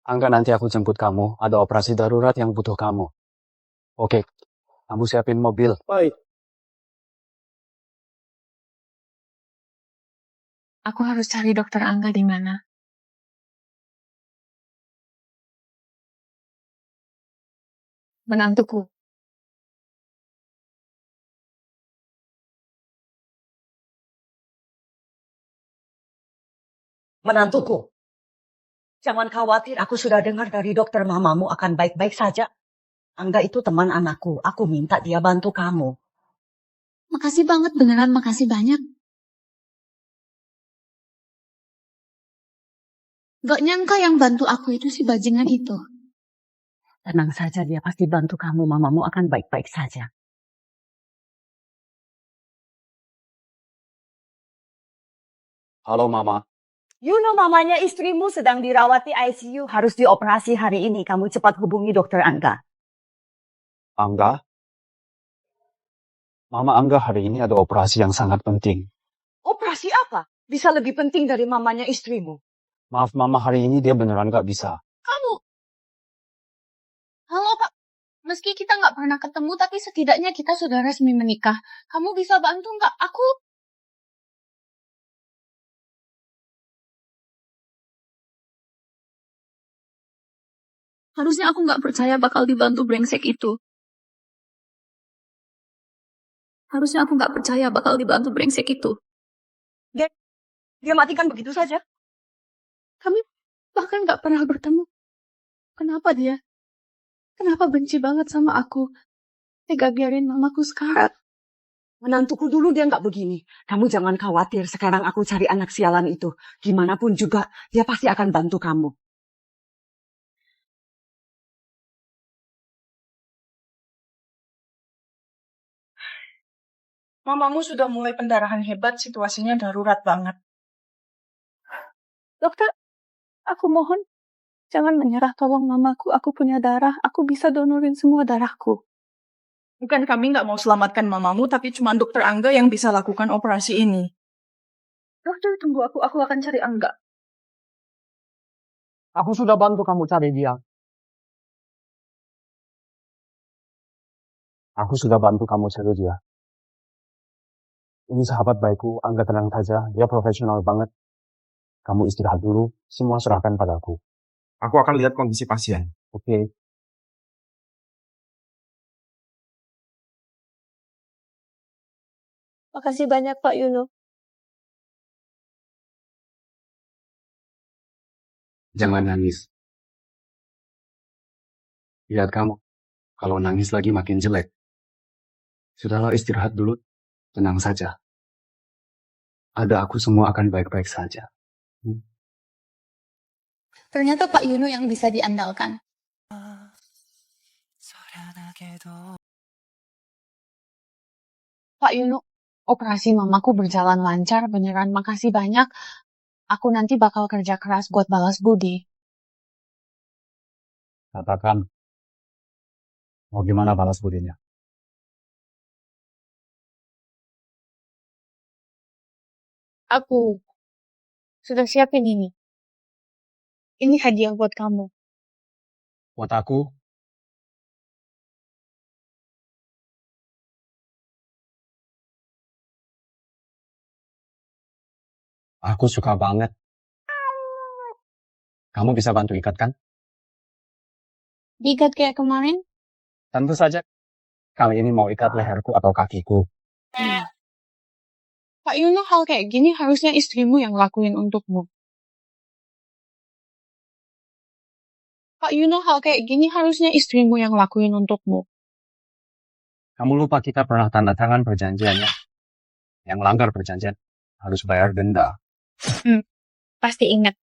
Angga, nanti aku jemput kamu. Ada operasi darurat yang butuh kamu. Oke, kamu siapin mobil. Baik. Aku harus cari dokter Angga di mana. Menantuku. Menantuku. Jangan khawatir, aku sudah dengar dari dokter mamamu akan baik-baik saja. Angga itu teman anakku. Aku minta dia bantu kamu. Makasih banget, beneran makasih banyak. Gak nyangka yang bantu aku itu si bajingan itu. Tenang saja, dia pasti bantu kamu. Mamamu akan baik-baik saja. Halo, Mama. Mamanya istrimu sedang dirawat di ICU. Harus dioperasi hari ini. Kamu cepat hubungi dokter Angga. Angga? Mama Angga hari ini ada operasi yang sangat penting. Operasi apa? Bisa lebih penting dari mamanya istrimu. Maaf, Mama, hari ini dia beneran gak bisa. Kamu. Halo Pak. Meski kita nggak pernah ketemu, tapi setidaknya kita sudah resmi menikah. Kamu bisa bantu nggak? Aku... Harusnya aku nggak percaya bakal dibantu brengsek itu. Harusnya aku nggak percaya bakal dibantu brengsek itu. Dia matikan begitu saja. Kami bahkan nggak pernah bertemu. Kenapa dia? Kenapa benci banget sama aku? Tega biarin mamaku sekarat. Menantuku dulu dia nggak begini. Kamu jangan khawatir, sekarang aku cari anak sialan itu. Gimana pun juga, dia pasti akan bantu kamu. Mamamu sudah mulai pendarahan hebat, situasinya darurat banget. Dokter, aku mohon jangan menyerah, tolong mamaku. Aku punya darah, aku bisa donorin semua darahku. Bukan kami nggak mau selamatkan mamamu, tapi cuma dokter Angga yang bisa lakukan operasi ini. Dokter, tunggu aku akan cari Angga. Aku sudah bantu kamu cari dia. Aku sudah bantu kamu cari dia. Ini sahabat baikku, Angga tenang saja, dia profesional banget. Kamu istirahat dulu, semua serahkan padaku. Aku akan lihat kondisi pasien. Oke. Makasih banyak Pak Yuno. Jangan nangis. Lihat kamu, kalau nangis lagi makin jelek. Sudahlah istirahat dulu, tenang saja. Ada aku semua akan baik-baik saja. Ternyata Pak Yuno yang bisa diandalkan. Pak Yuno, operasi mamaku berjalan lancar, beneran makasih banyak. Aku nanti bakal kerja keras buat balas budi. Katakan, mau gimana balas budinya? Aku sudah siapin ini. Ini hadiah buat kamu. Buat aku, aku suka banget. Kamu bisa bantu ikat kan? Diikat kayak kemarin? Tentu saja. Kali ini mau ikat leherku atau kakiku. Pak Yuno, hal kayak gini harusnya istrimu yang lakuin untukmu. Pak Yuno, hal kayak gini harusnya istrimu yang lakuin untukmu. Kamu lupa kita pernah tanda tangan perjanjiannya. Yang langgar perjanjian harus bayar denda. Pasti ingat.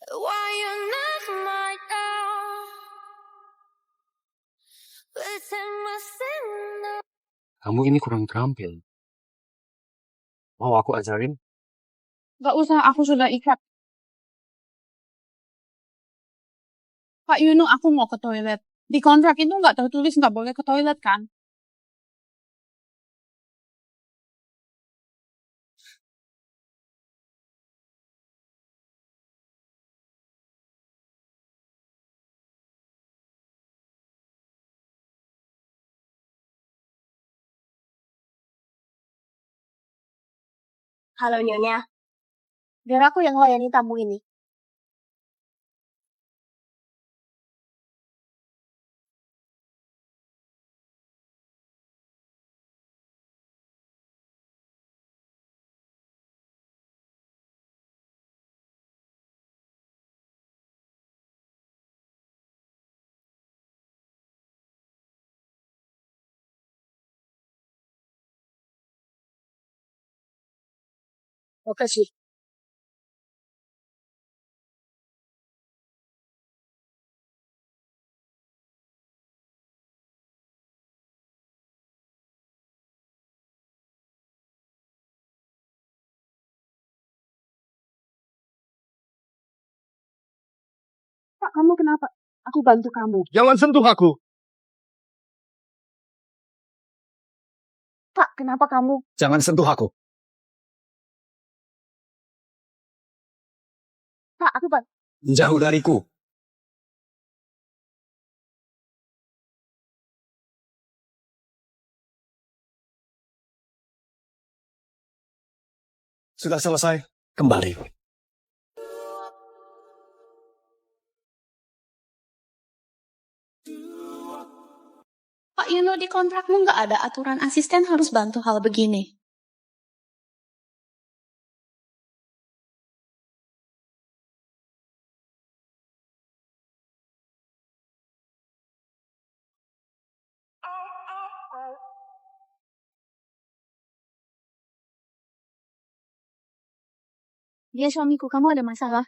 Why you knock my door? Listen, listen. Kamu ini kurang terampil. Mau aku ajarin? Gak usah, aku sudah ikat. Pak Yuno, aku mau ke toilet. Di kontrak itu nggak tertulis nggak boleh ke toilet kan? Halo Nyonya. Biar aku yang layani tamu ini. Makasih. Pak, kamu kenapa? Aku bantu kamu. Jangan sentuh aku. Pak, kenapa kamu? Jangan sentuh aku. Pak, aku bantu. Jauh dariku. sudah selesai. Kembali. Pak Yuno, di kontrakmu nggak ada aturan asisten harus bantu hal begini. Dia suamiku, kamu ada masalah?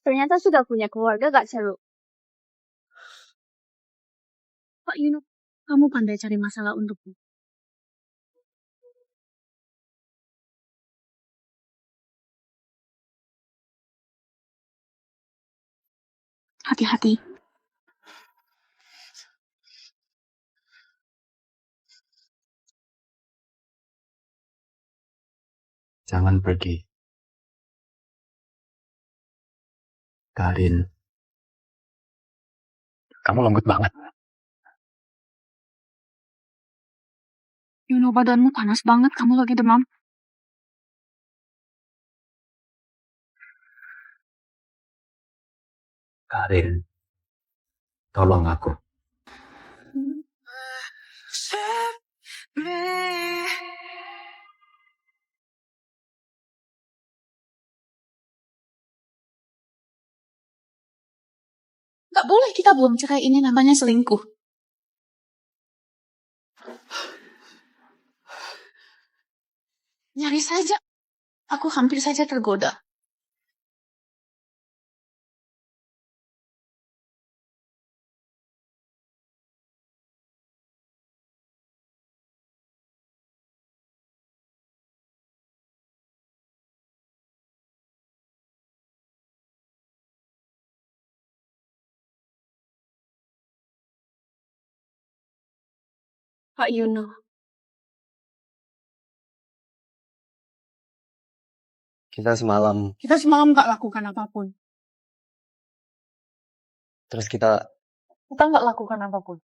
Ternyata sudah punya keluarga gak seru. Pak Yuno, kamu pandai cari masalah untukku. Hati-hati. Jangan pergi. Karin. Kamu lembut banget. Yuno, badanmu panas banget, kamu lagi demam. Karin. Tolong aku. Gak boleh kita belum cerai, ini namanya selingkuh. Nyaris saja. Aku hampir saja tergoda. Pak Yuno. Kita semalam, Kita semalam gak lakukan apapun. terus kita Kita gak lakukan apapun.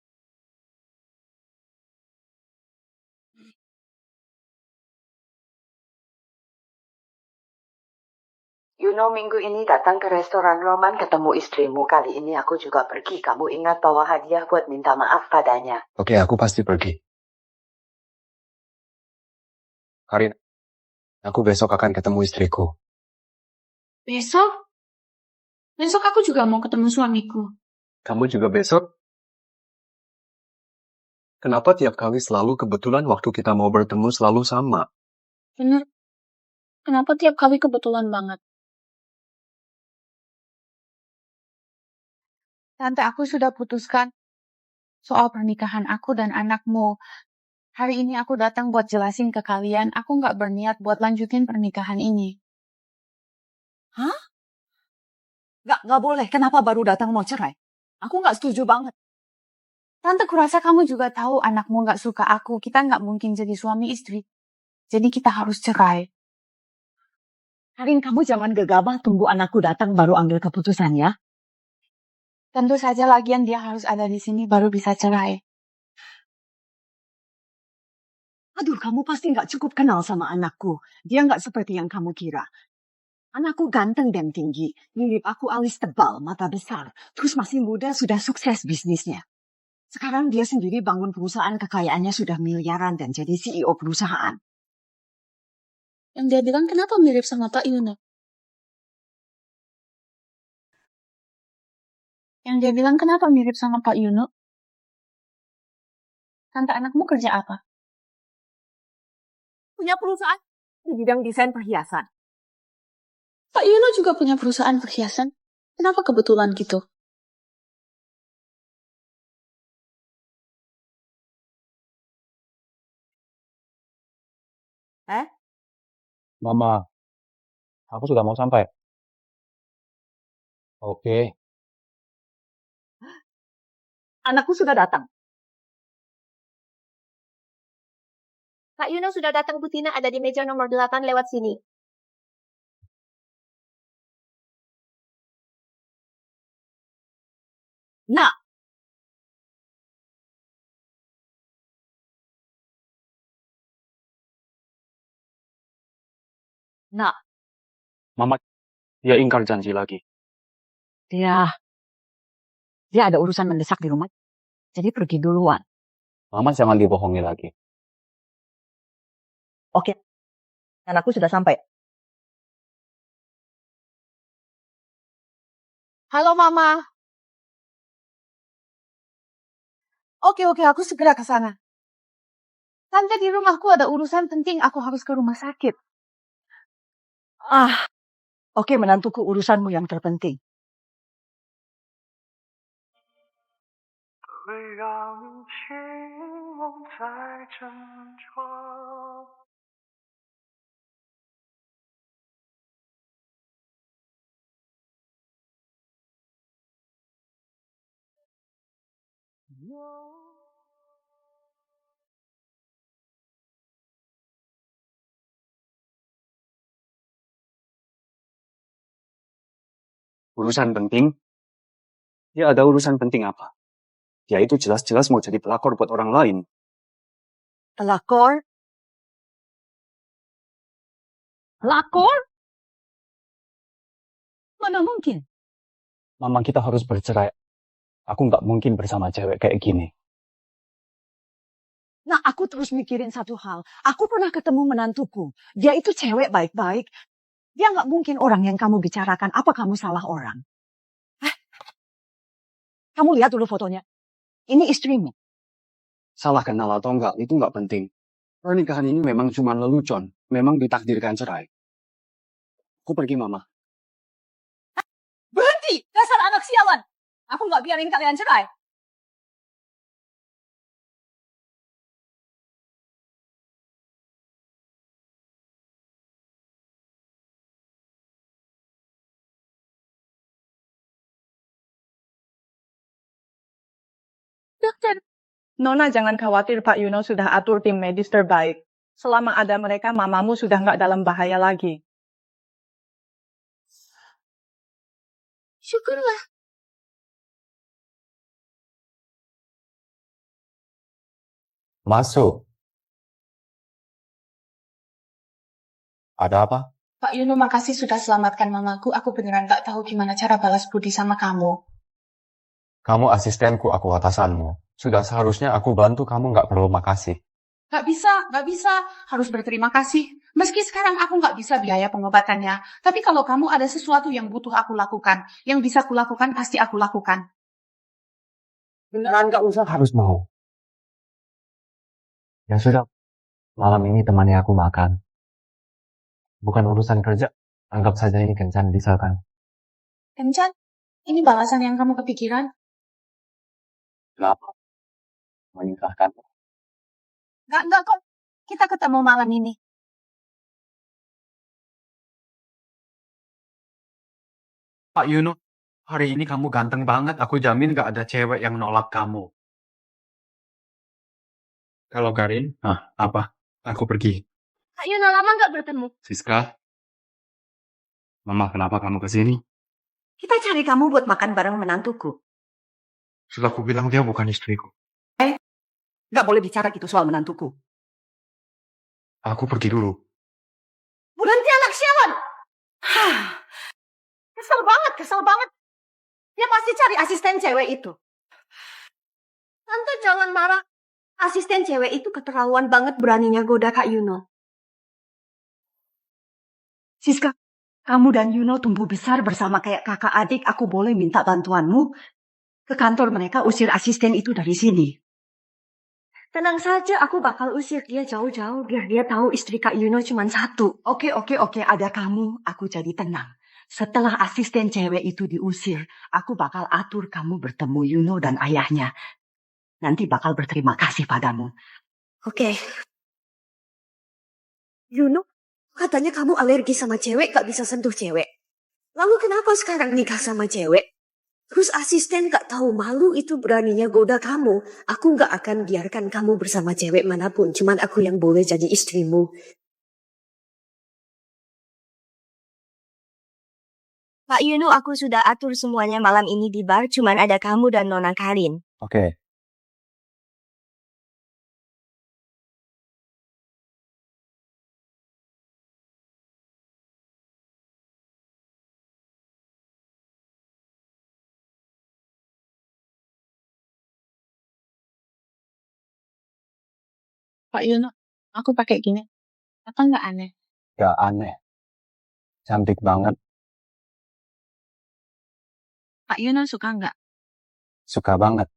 Yuno minggu ini datang ke restoran Roman ketemu istrimu. Kali ini aku juga pergi. Kamu ingat bawa hadiah buat minta maaf padanya. Oke, aku pasti pergi. Karin, aku besok akan ketemu istriku. Besok? Besok aku juga mau ketemu suamiku. Kamu juga besok? Kenapa tiap kali selalu kebetulan waktu kita mau bertemu selalu sama? Bener. Kenapa tiap kali kebetulan banget? Tante, aku sudah putuskan soal pernikahan aku dan anakmu. Hari ini aku datang buat jelasin ke kalian, aku nggak berniat buat lanjutin pernikahan ini. Hah? Nggak boleh. Kenapa baru datang mau cerai? Aku nggak setuju banget. Tante, kurasa kamu juga tahu anakmu nggak suka aku. Kita nggak mungkin jadi suami istri. Jadi kita harus cerai. Karin, kamu jangan gegabah tunggu anakku datang baru ambil keputusan ya. Tentu saja lagian dia harus ada di sini baru bisa cerai. Aduh, kamu pasti nggak cukup kenal sama anakku. Dia nggak seperti yang kamu kira. Anakku ganteng dan tinggi. Mirip aku, alis tebal, mata besar. Terus masih muda, sudah sukses bisnisnya. Sekarang dia sendiri bangun perusahaan, kekayaannya sudah miliaran dan jadi CEO perusahaan. Yang dia bilang kenapa mirip sama Pak Yuno? Yang dia bilang kenapa mirip sama Pak Yuno? Tante, anakmu kerja apa? Punya perusahaan di bidang desain perhiasan. Pak Yuno juga punya perusahaan perhiasan. Kenapa kebetulan gitu? Mama, aku sudah mau sampai. Oke. Anakku sudah datang. Pak Yuno sudah datang, Bu Tina ada di meja nomor 8 lewat sini. Nak, Nak, Mama, dia ingkar janji lagi. dia ada urusan mendesak di rumah. Jadi pergi duluan. Mama jangan dibohongi lagi. Oke, anakku sudah sampai. Halo Mama. Oke, aku segera ke sana. Tante, di rumahku ada urusan penting, aku harus ke rumah sakit. Oke, menantuku, urusanmu yang terpenting. Urusan penting? Dia ada urusan penting apa? Dia itu jelas-jelas mau jadi pelakor buat orang lain. Pelakor? Pelakor? Mana mungkin? Mama, kita harus bercerai. Aku nggak mungkin bersama cewek kayak gini. Nah, aku terus mikirin satu hal. Aku pernah ketemu menantuku. Dia itu cewek baik-baik. Dia nggak mungkin orang yang kamu bicarakan. Apa kamu salah orang? Kamu lihat dulu fotonya. Ini istrimu. Salah kenal atau enggak, itu nggak penting. Pernikahan ini memang cuma lelucon. Memang ditakdirkan cerai. Aku pergi, Mama. Berhenti! Dasar anak sialan! Aku nggak biarin kalian cerai. Dokter. Nona jangan khawatir, Pak Yuno sudah atur tim medis terbaik. Selama ada mereka, mamamu sudah nggak dalam bahaya lagi. Syukurlah. Masuk. Ada apa? Pak Yuno, makasih sudah selamatkan mamaku. Aku beneran gak tahu gimana cara balas budi sama kamu. Kamu asistenku, aku atasanmu. Sudah seharusnya aku bantu, kamu nggak perlu makasih. Gak bisa. Harus berterima kasih. Meski sekarang aku gak bisa biaya pengobatannya. Tapi kalau kamu ada sesuatu yang butuh aku lakukan, yang bisa aku lakukan, pasti aku lakukan. Beneran nggak usah harus mau. Ya sudah, malam ini temani aku makan. Bukan urusan kerja, anggap saja ini kencan, bisa kan? Kencan, ini balasan yang kamu kepikiran? Kenapa? Menyusahkan. Enggak kok. Kita ketemu malam ini. Pak Yuno, hari ini kamu ganteng banget. Aku jamin gak ada cewek yang nolak kamu. Kalau Karin, apa? Aku pergi. Kak Yuno, lama gak bertemu? Siska, Mama, kenapa kamu kesini? Kita cari kamu buat makan bareng menantuku. Sudah aku bilang dia bukan istriku. Nggak boleh bicara gitu soal menantuku. Aku pergi dulu. Berhenti anak sialan! Kesel banget. Dia pasti cari asisten cewek itu. Tante jangan marah. Asisten cewek itu keterlaluan banget beraninya goda Kak Yuno. Siska, kamu dan Yuno tumbuh besar bersama kayak kakak adik. Aku boleh minta bantuanmu ke kantor mereka usir asisten itu dari sini. Tenang saja, aku bakal usir dia jauh-jauh biar dia tahu istri Kak Yuno cuma satu. Oke, ada kamu, aku jadi tenang. Setelah asisten cewek itu diusir, aku bakal atur kamu bertemu Yuno dan ayahnya. Nanti bakal berterima kasih padamu. Oke. Yuno, katanya kamu alergi sama cewek, gak bisa sentuh cewek. Lalu kenapa sekarang nikah sama cewek? Terus asisten gak tahu malu itu beraninya goda kamu. Aku gak akan biarkan kamu bersama cewek manapun. Cuman aku yang boleh jadi istrimu. Pak Yuno, aku sudah atur semuanya malam ini di bar. Cuman ada kamu dan Nona Karin. Oke. Pak Yuno, aku pakai gini. Apa nggak aneh? Gak aneh. Cantik banget. Pak Yuno suka nggak? Suka banget.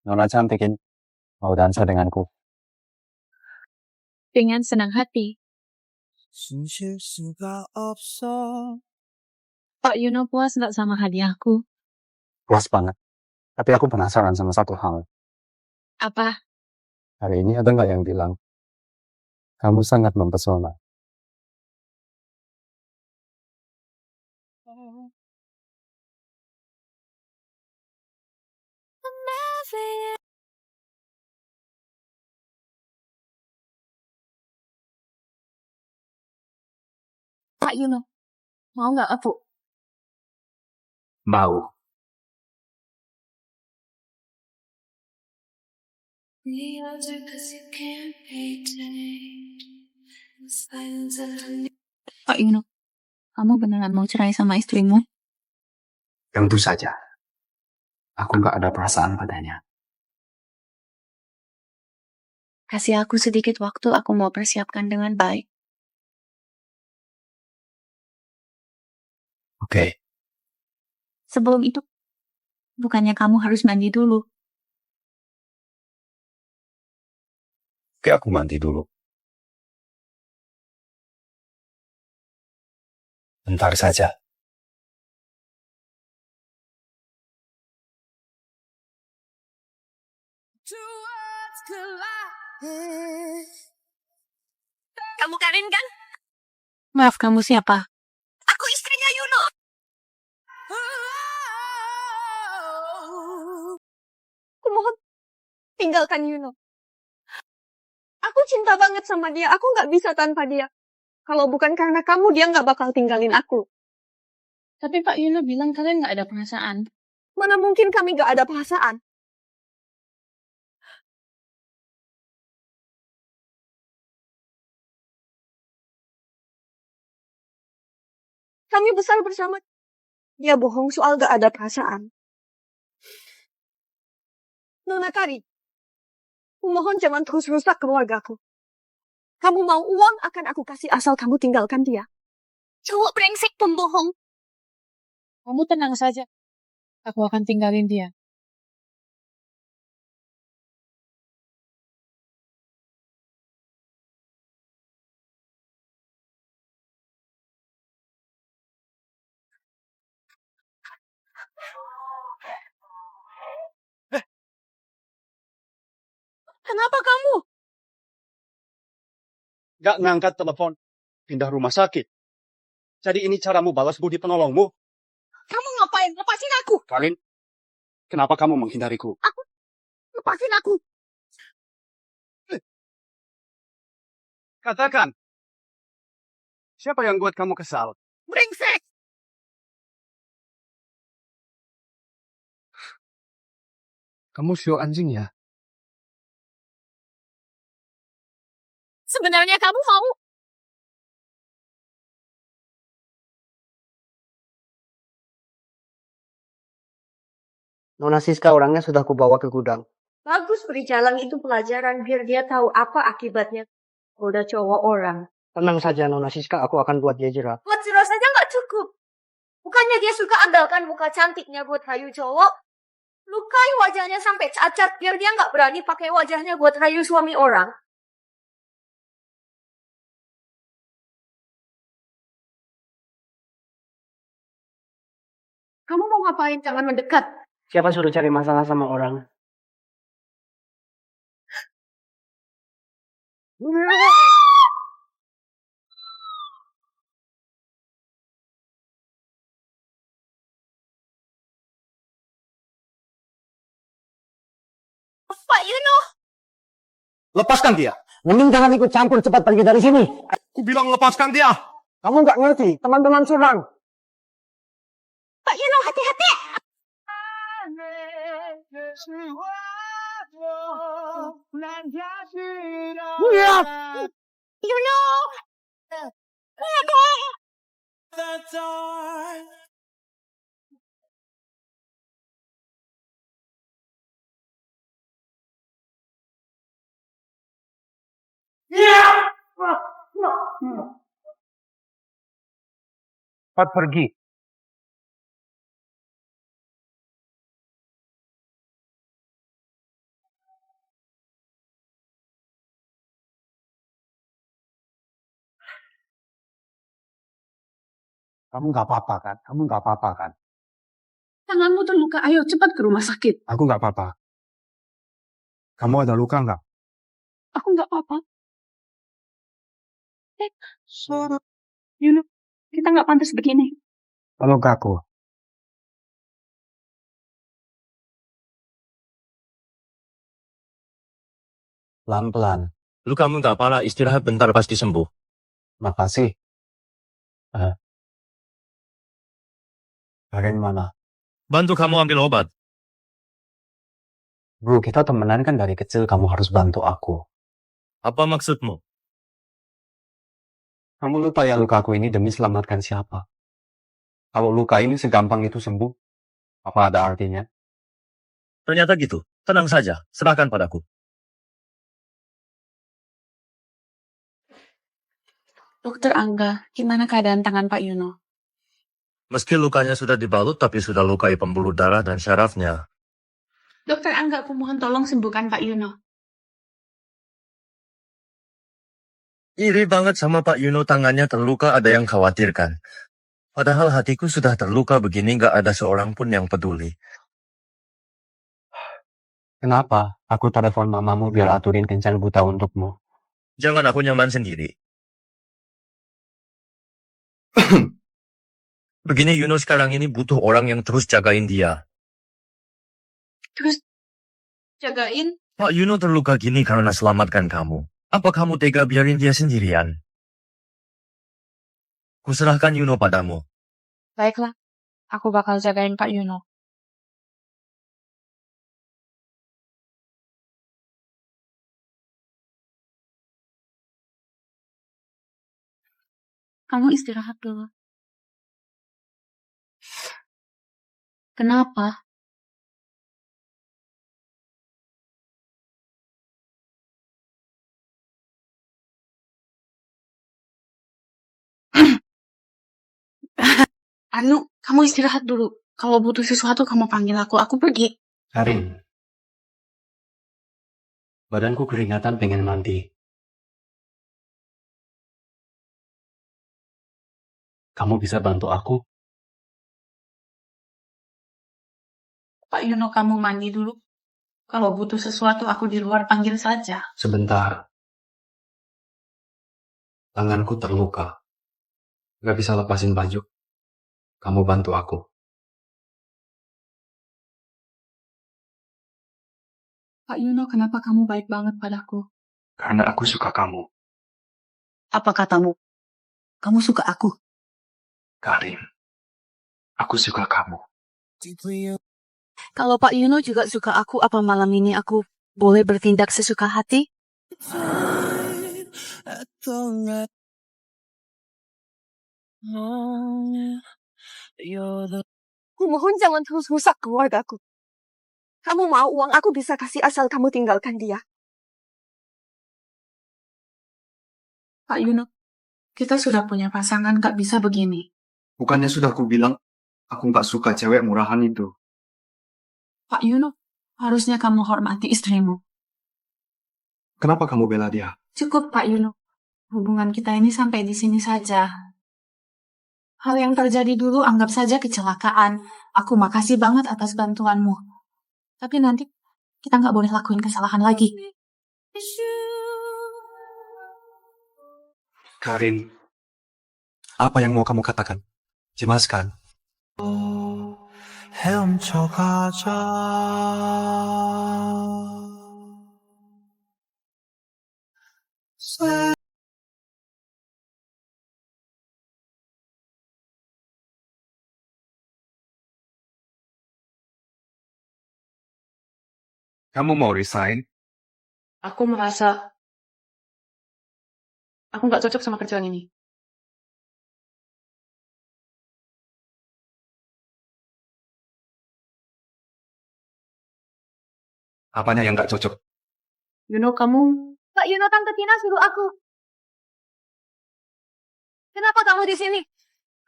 Nona cantikin. Mau dansa denganku. Dengan senang hati. Pak Yuno puas nggak sama hadiahku? Puas banget. Tapi aku penasaran sama satu hal. Apa? Hari ini ada nggak yang bilang, kamu sangat mempesona. Pak Yuno, mau nggak aku? Mau. Pak Yuno, kamu beneran mau cerai sama istrimu? Tentu saja. Aku nggak ada perasaan padanya. Kasih aku sedikit waktu, aku mau persiapkan dengan baik. Oke. Sebelum itu, bukannya kamu harus mandi dulu. Oke, aku mandi dulu. Bentar saja. Kamu Karin kan? Maaf, kamu siapa? Aku istrinya Yuno. Kumohon, tinggalkan Yuno. Aku cinta banget sama dia. Aku nggak bisa tanpa dia. Kalau bukan karena kamu, dia nggak bakal tinggalin aku. Tapi Pak Yuno bilang kalian nggak ada perasaan. Mana mungkin kami nggak ada perasaan? Kami besar bersama. Dia bohong soal gak ada perasaan. Nona Kari, kumohon jangan terus rusak keluargaku. Kamu mau uang akan aku kasih asal kamu tinggalkan dia. Cowok brengsek pembohong. Kamu tenang saja. Aku akan tinggalin dia. Kenapa kamu? Gak ngangkat telepon. Pindah rumah sakit. Jadi ini caramu balas budi penolongmu? Kamu ngapain? Lepasin aku. Karin, kenapa kamu menghindariku? Lepasin aku. Katakan. Siapa yang buat kamu kesal? Brengsek. Kamu show anjing ya? Sebenarnya kamu mau? Nona Siska orangnya sudah kubawa ke gudang. Bagus beri jalan itu pelajaran biar dia tahu apa akibatnya. Udah cowok orang. Tenang saja Nona Siska, aku akan buat dia jerah. Buat jelas saja nggak cukup. Bukannya dia suka andalkan muka cantiknya buat rayu cowok. Lukai wajahnya sampai cacat biar dia nggak berani pakai wajahnya buat rayu suami orang. Kamu mau ngapain? Jangan mendekat. Siapa suruh cari masalah sama orang? Pak Yuno. Lepaskan dia. Mending jangan ikut campur, cepat pergi dari sini. Aku bilang lepaskan dia. Kamu nggak ngerti, teman-teman surang. Pak Yuno, hati-hati. Yuno. Cepat pergi. Kamu nggak apa-apa kan? Kamu nggak apa-apa kan? Tanganmu terluka, ayo cepat ke rumah sakit. Aku nggak apa-apa. Kamu ada luka nggak? Aku nggak apa-apa. Yuno, kita nggak pantas begini. Peluk aku. Pelan-pelan. Lu kamu nggak apa-apa, istirahat bentar pasti sembuh. Makasih. Karin mana? Bantu kamu ambil obat. Bro, kita temenan kan dari kecil. Kamu harus bantu aku. Apa maksudmu? Kamu lupa ya luka aku ini demi selamatkan siapa? Kalau luka ini segampang itu sembuh, apa ada artinya? Ternyata gitu. Tenang saja, serahkan padaku. Dokter Angga, gimana keadaan tangan Pak Yuno? Meski lukanya sudah dibalut, tapi sudah lukai pembuluh darah dan syarafnya. Dokter Angga, aku mohon tolong sembuhkan Pak Yuno. Iri banget sama Pak Yuno, tangannya terluka, ada yang khawatirkan. Padahal hatiku sudah terluka begini, gak ada seorang pun yang peduli. Kenapa? Aku telepon mamamu biar aturin kencan buta untukmu. Jangan, aku nyaman sendiri. Begini Yuno sekarang ini butuh orang yang terus jagain dia. Terus jagain? Pak Yuno terluka gini karena selamatkan kamu. Apa kamu tega biarin dia sendirian? Kuserahkan Yuno padamu. Baiklah, aku bakal jagain Pak Yuno. Kamu istirahat dulu. Kenapa? Anu, kamu istirahat dulu. Kalau butuh sesuatu, kamu panggil aku. Aku pergi. Karin, badanku keringatan pengen mandi. Kamu bisa bantu aku? Pak Yuno, kamu mandi dulu. Kalau butuh sesuatu, aku di luar panggil saja. Sebentar. Tanganku terluka. Gak bisa lepasin baju. Kamu bantu aku. Pak Yuno, kenapa kamu baik banget padaku? Karena aku suka kamu. Apa katamu? Kamu suka aku? Karin, aku suka kamu. Kalau Pak Yuno juga suka aku, apa malam ini aku boleh bertindak sesuka hati? Kumohon jangan terus rusak keluargaku. Kamu mau uang aku bisa kasih asal kamu tinggalkan dia. Pak Yuno, kita sudah punya pasangan, gak bisa begini. Bukannya sudah aku bilang, aku gak suka cewek murahan itu. Pak Yuno, harusnya kamu hormati istrimu. Kenapa kamu bela dia? Cukup, Pak Yuno. Hubungan kita ini sampai di sini saja. Hal yang terjadi dulu anggap saja kecelakaan. Aku makasih banget atas bantuanmu. Tapi nanti kita nggak boleh lakuin kesalahan lagi. Karin, apa yang mau kamu katakan? Jelaskan. Kamu mau resign? Aku merasa aku nggak cocok sama kerjaan ini. Apanya yang gak cocok? You know, kamu Kak Yuno, Tante Tina suruh aku. Kenapa kamu di sini?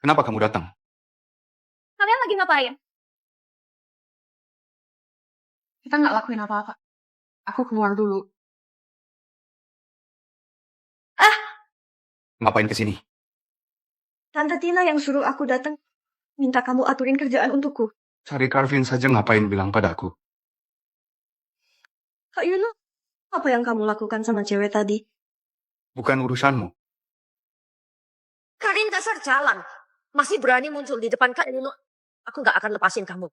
Kenapa kamu datang? Kalian lagi ngapain? Kita nggak lakuin apa-apa. Aku keluar dulu. Ngapain kesini? Tante Tina yang suruh aku datang. Minta kamu aturin kerjaan untukku. Cari Karvin saja ngapain bilang padaku? Kak Yuno, apa yang kamu lakukan sama cewek tadi? Bukan urusanmu. Karin dasar jalan. Masih berani muncul di depan Kak Yuno. Aku nggak akan lepasin kamu.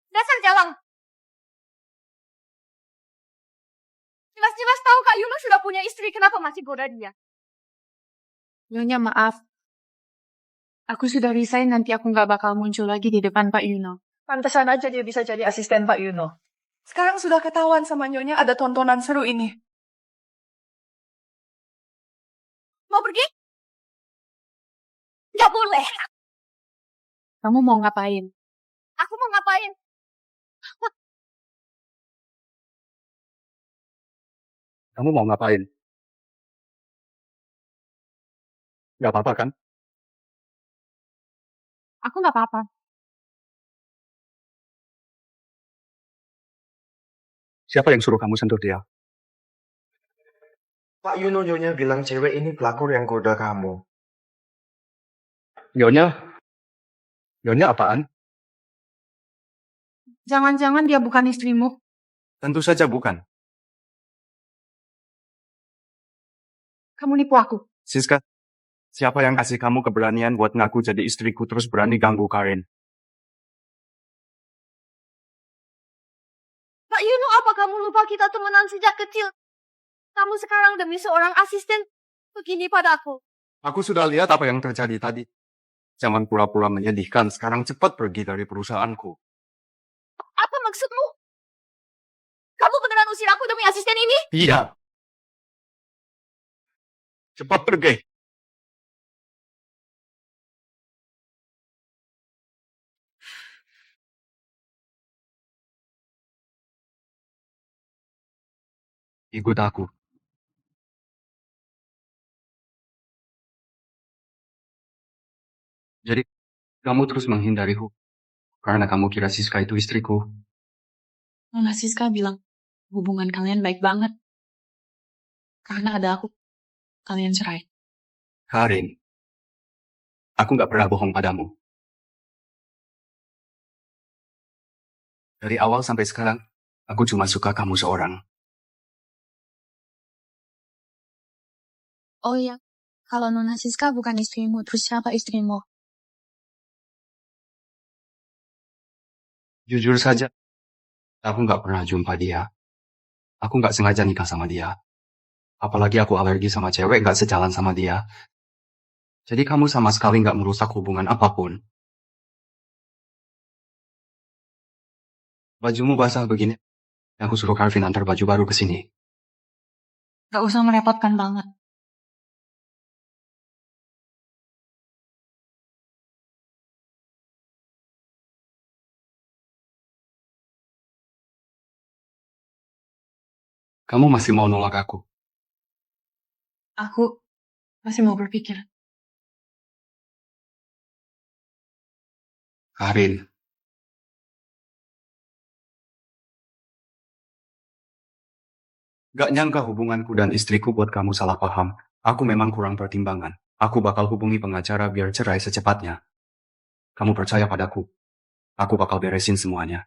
Dasar jalan. Jelas-jelas tahu Kak Yuno sudah punya istri. Kenapa masih goda dia? Nyonya maaf. Aku sudah resign, nanti aku nggak bakal muncul lagi di depan Pak Yuno. Pantesan aja dia bisa jadi asisten Pak Yuno. Sekarang sudah ketahuan sama Nyonya ada tontonan seru ini. Mau pergi? Nggak boleh. Kamu mau ngapain? Aku mau ngapain? Kamu mau ngapain? Gak apa-apa kan? Aku nggak apa-apa. Siapa yang suruh kamu sentuh dia? Pak Yuno Nyonya bilang cewek ini pelakor yang goda kamu. Nyonya? Nyonya apaan? Jangan-jangan dia bukan istrimu. Tentu saja bukan. Kamu nipu aku. Siska, siapa yang kasih kamu keberanian buat ngaku jadi istriku terus berani ganggu Karin? Kak Yuno, apa kamu lupa kita temenan sejak kecil? Kamu sekarang demi seorang asisten begini padaku. Aku sudah lihat apa yang terjadi tadi. Jangan pura-pura menyedihkan, sekarang cepat pergi dari perusahaanku. Apa maksudmu? Kamu beneran usir aku demi asisten ini? Iya. Cepat pergi. Ikut aku. Jadi, kamu terus menghindariku. Karena kamu kira Siska itu istriku. Nona Siska bilang, hubungan kalian baik banget. Karena ada aku, kalian cerai. Karin, aku gak pernah bohong padamu. Dari awal sampai sekarang, aku cuma suka kamu seorang. Oh iya, kalau Nona Siska bukan istrimu, terus siapa istrimu? Jujur saja, aku gak pernah jumpa dia. Aku gak sengaja nikah sama dia. Apalagi aku alergi sama cewek gak sejalan sama dia. Jadi kamu sama sekali gak merusak hubungan apapun. Bajumu basah begini. Aku suruh Karvin antar baju baru ke sini. Gak usah merepotkan banget. Kamu masih mau nolak aku? Aku masih mau berpikir. Karin. Gak nyangka hubunganku dan istriku buat kamu salah paham. Aku memang kurang pertimbangan. Aku bakal hubungi pengacara biar cerai secepatnya. Kamu percaya padaku. Aku bakal beresin semuanya.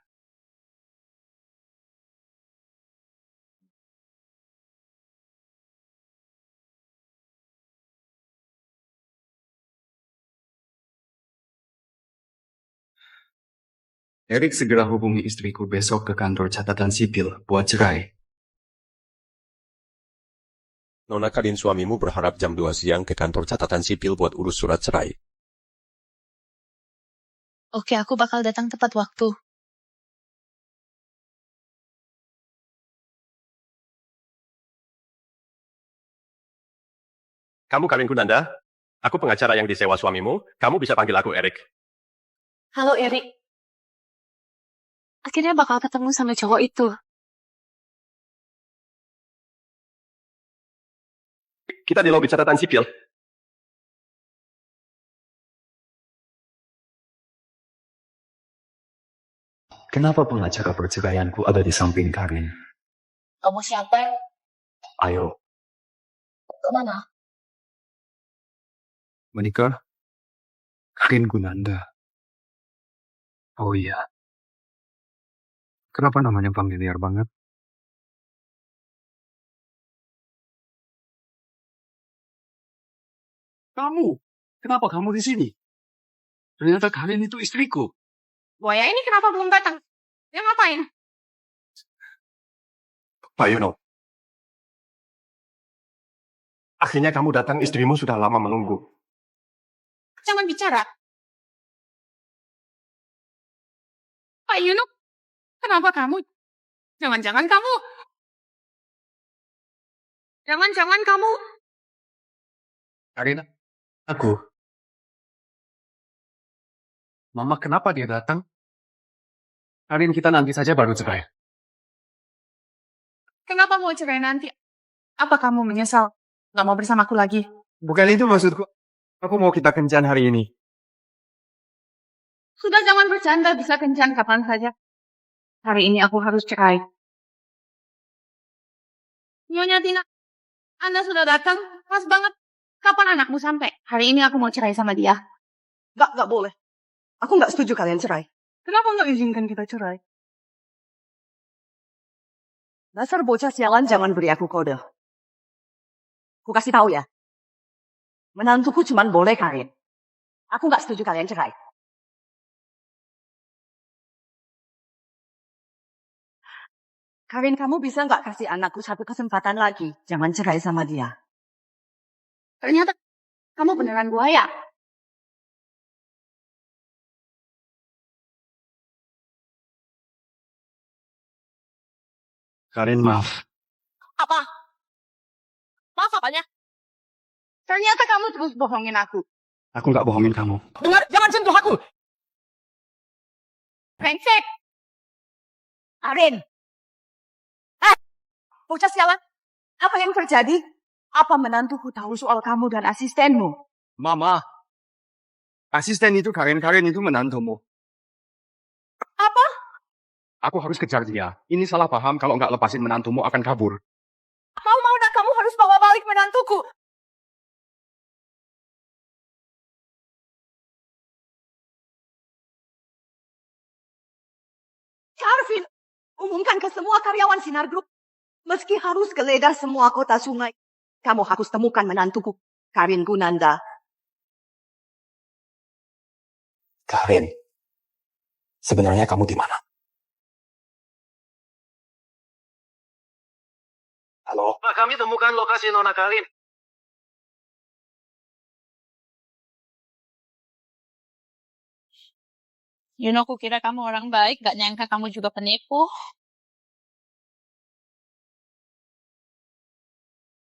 Erik segera hubungi istriku besok ke kantor catatan sipil buat cerai. Nona Karin suamimu berharap jam 2 siang ke kantor catatan sipil buat urus surat cerai. Oke, aku bakal datang tepat waktu. Kamu Karin Kunanda? Aku pengacara yang disewa suamimu. Kamu bisa panggil aku Erik. Halo Erik, akhirnya bakal ketemu sama cowok itu. Kita di lobi catatan sipil. Kenapa pengacara perceraianku ada di samping Karin? Kamu siapa? Ayo, Kemana? menikah? Karin Gunanda. Oh iya. Kenapa namanya familiar banget? Kamu? Kenapa kamu di sini? Ternyata Karin itu istriku. Buaya ini kenapa belum datang? Dia ngapain? Pak Yuno. Akhirnya kamu datang, istrimu sudah lama menunggu. Jangan bicara. Pak Yuno, kenapa kamu? Jangan-jangan kamu... Jangan-jangan kamu... Karin, aku. Mama, kenapa dia datang? Karin, kita nanti saja baru cerai. Kenapa mau cerai nanti? Apa kamu menyesal? Gak mau bersamaku lagi? Bukan itu maksudku. Aku mau kita kencan hari ini. Sudah jangan bercanda, bisa kencan kapan saja. Hari ini aku harus cerai. Nyonya Tina, Anda sudah datang? Pas banget. Kapan anakmu sampai? Hari ini aku mau cerai sama dia. Gak boleh. Aku gak setuju kalian cerai. Kenapa nggak izinkan kita cerai? Dasar bocah sialan jangan beri aku kode. Aku kasih tahu ya. Menantuku cuman boleh Karin. Aku gak setuju kalian cerai. Karin, kamu bisa gak kasih anakku satu kesempatan lagi? Jangan cerai sama dia. Ternyata kamu beneran buaya. Karin, maaf. Apa? Maaf apanya? Ternyata kamu terus bohongin aku. Aku nggak bohongin kamu. Dengar, jangan sentuh aku. Brengsek. Karin! Bocah sialan, apa yang terjadi? Apa menantuku tahu soal kamu dan asistenmu? Mama, asisten itu Karin itu menantumu. Apa? Aku harus kejar dia. Ini salah paham, kalau nggak lepasin menantumu akan kabur. Mau dan kamu harus bawa balik menantuku. Charvin, umumkan ke semua karyawan Sinar Group. Meski harus geledah semua kota sungai, kamu harus temukan menantuku, Karin Gunanda. Karin, sebenarnya kamu di mana? Halo? Pak, kami temukan lokasi Nona Karin. Yuno, aku kira kamu orang baik, gak nyangka kamu juga penipu.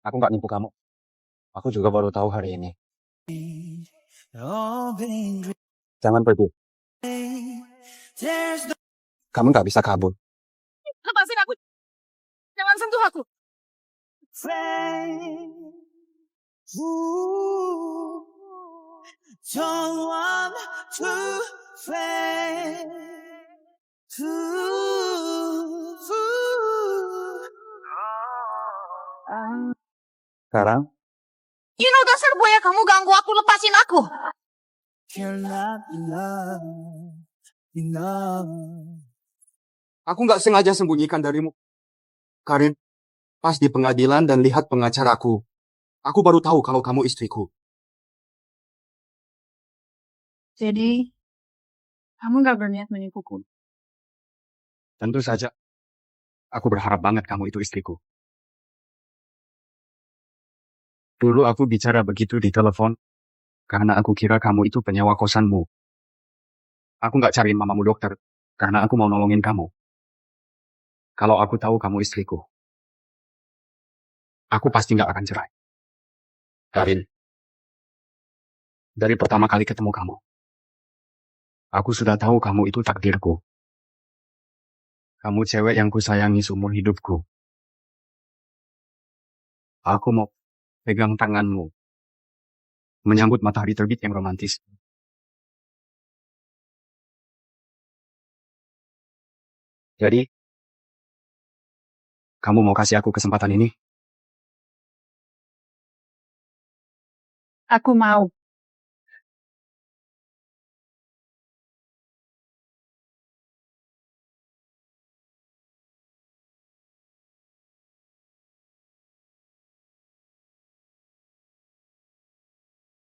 Aku nggak nipu kamu. Aku juga baru tahu hari ini. Jangan pergi. Kamu nggak bisa kabur. Lepasin aku. Jangan sentuh aku. Sekarang, Yuno, dasar buaya, kamu ganggu aku, lepasin aku. Aku nggak sengaja sembunyikan darimu. Karin, pas di pengadilan dan lihat pengacaraku, aku baru tahu kalau kamu istriku. Jadi, kamu gak berniat menipuku? Tentu saja. Aku berharap banget kamu itu istriku. Dulu aku bicara begitu di telepon, karena aku kira kamu itu penyewa kosanmu. Aku nggak cariin mamamu dokter, karena aku mau nolongin kamu. Kalau aku tahu kamu istriku, aku pasti nggak akan cerai. Karin, dari pertama kali ketemu kamu, aku sudah tahu kamu itu takdirku. Kamu cewek yang kusayangi seumur hidupku. Aku mau pegang tanganmu, menyambut matahari terbit yang romantis. Jadi, kamu mau kasih aku kesempatan ini? Aku mau.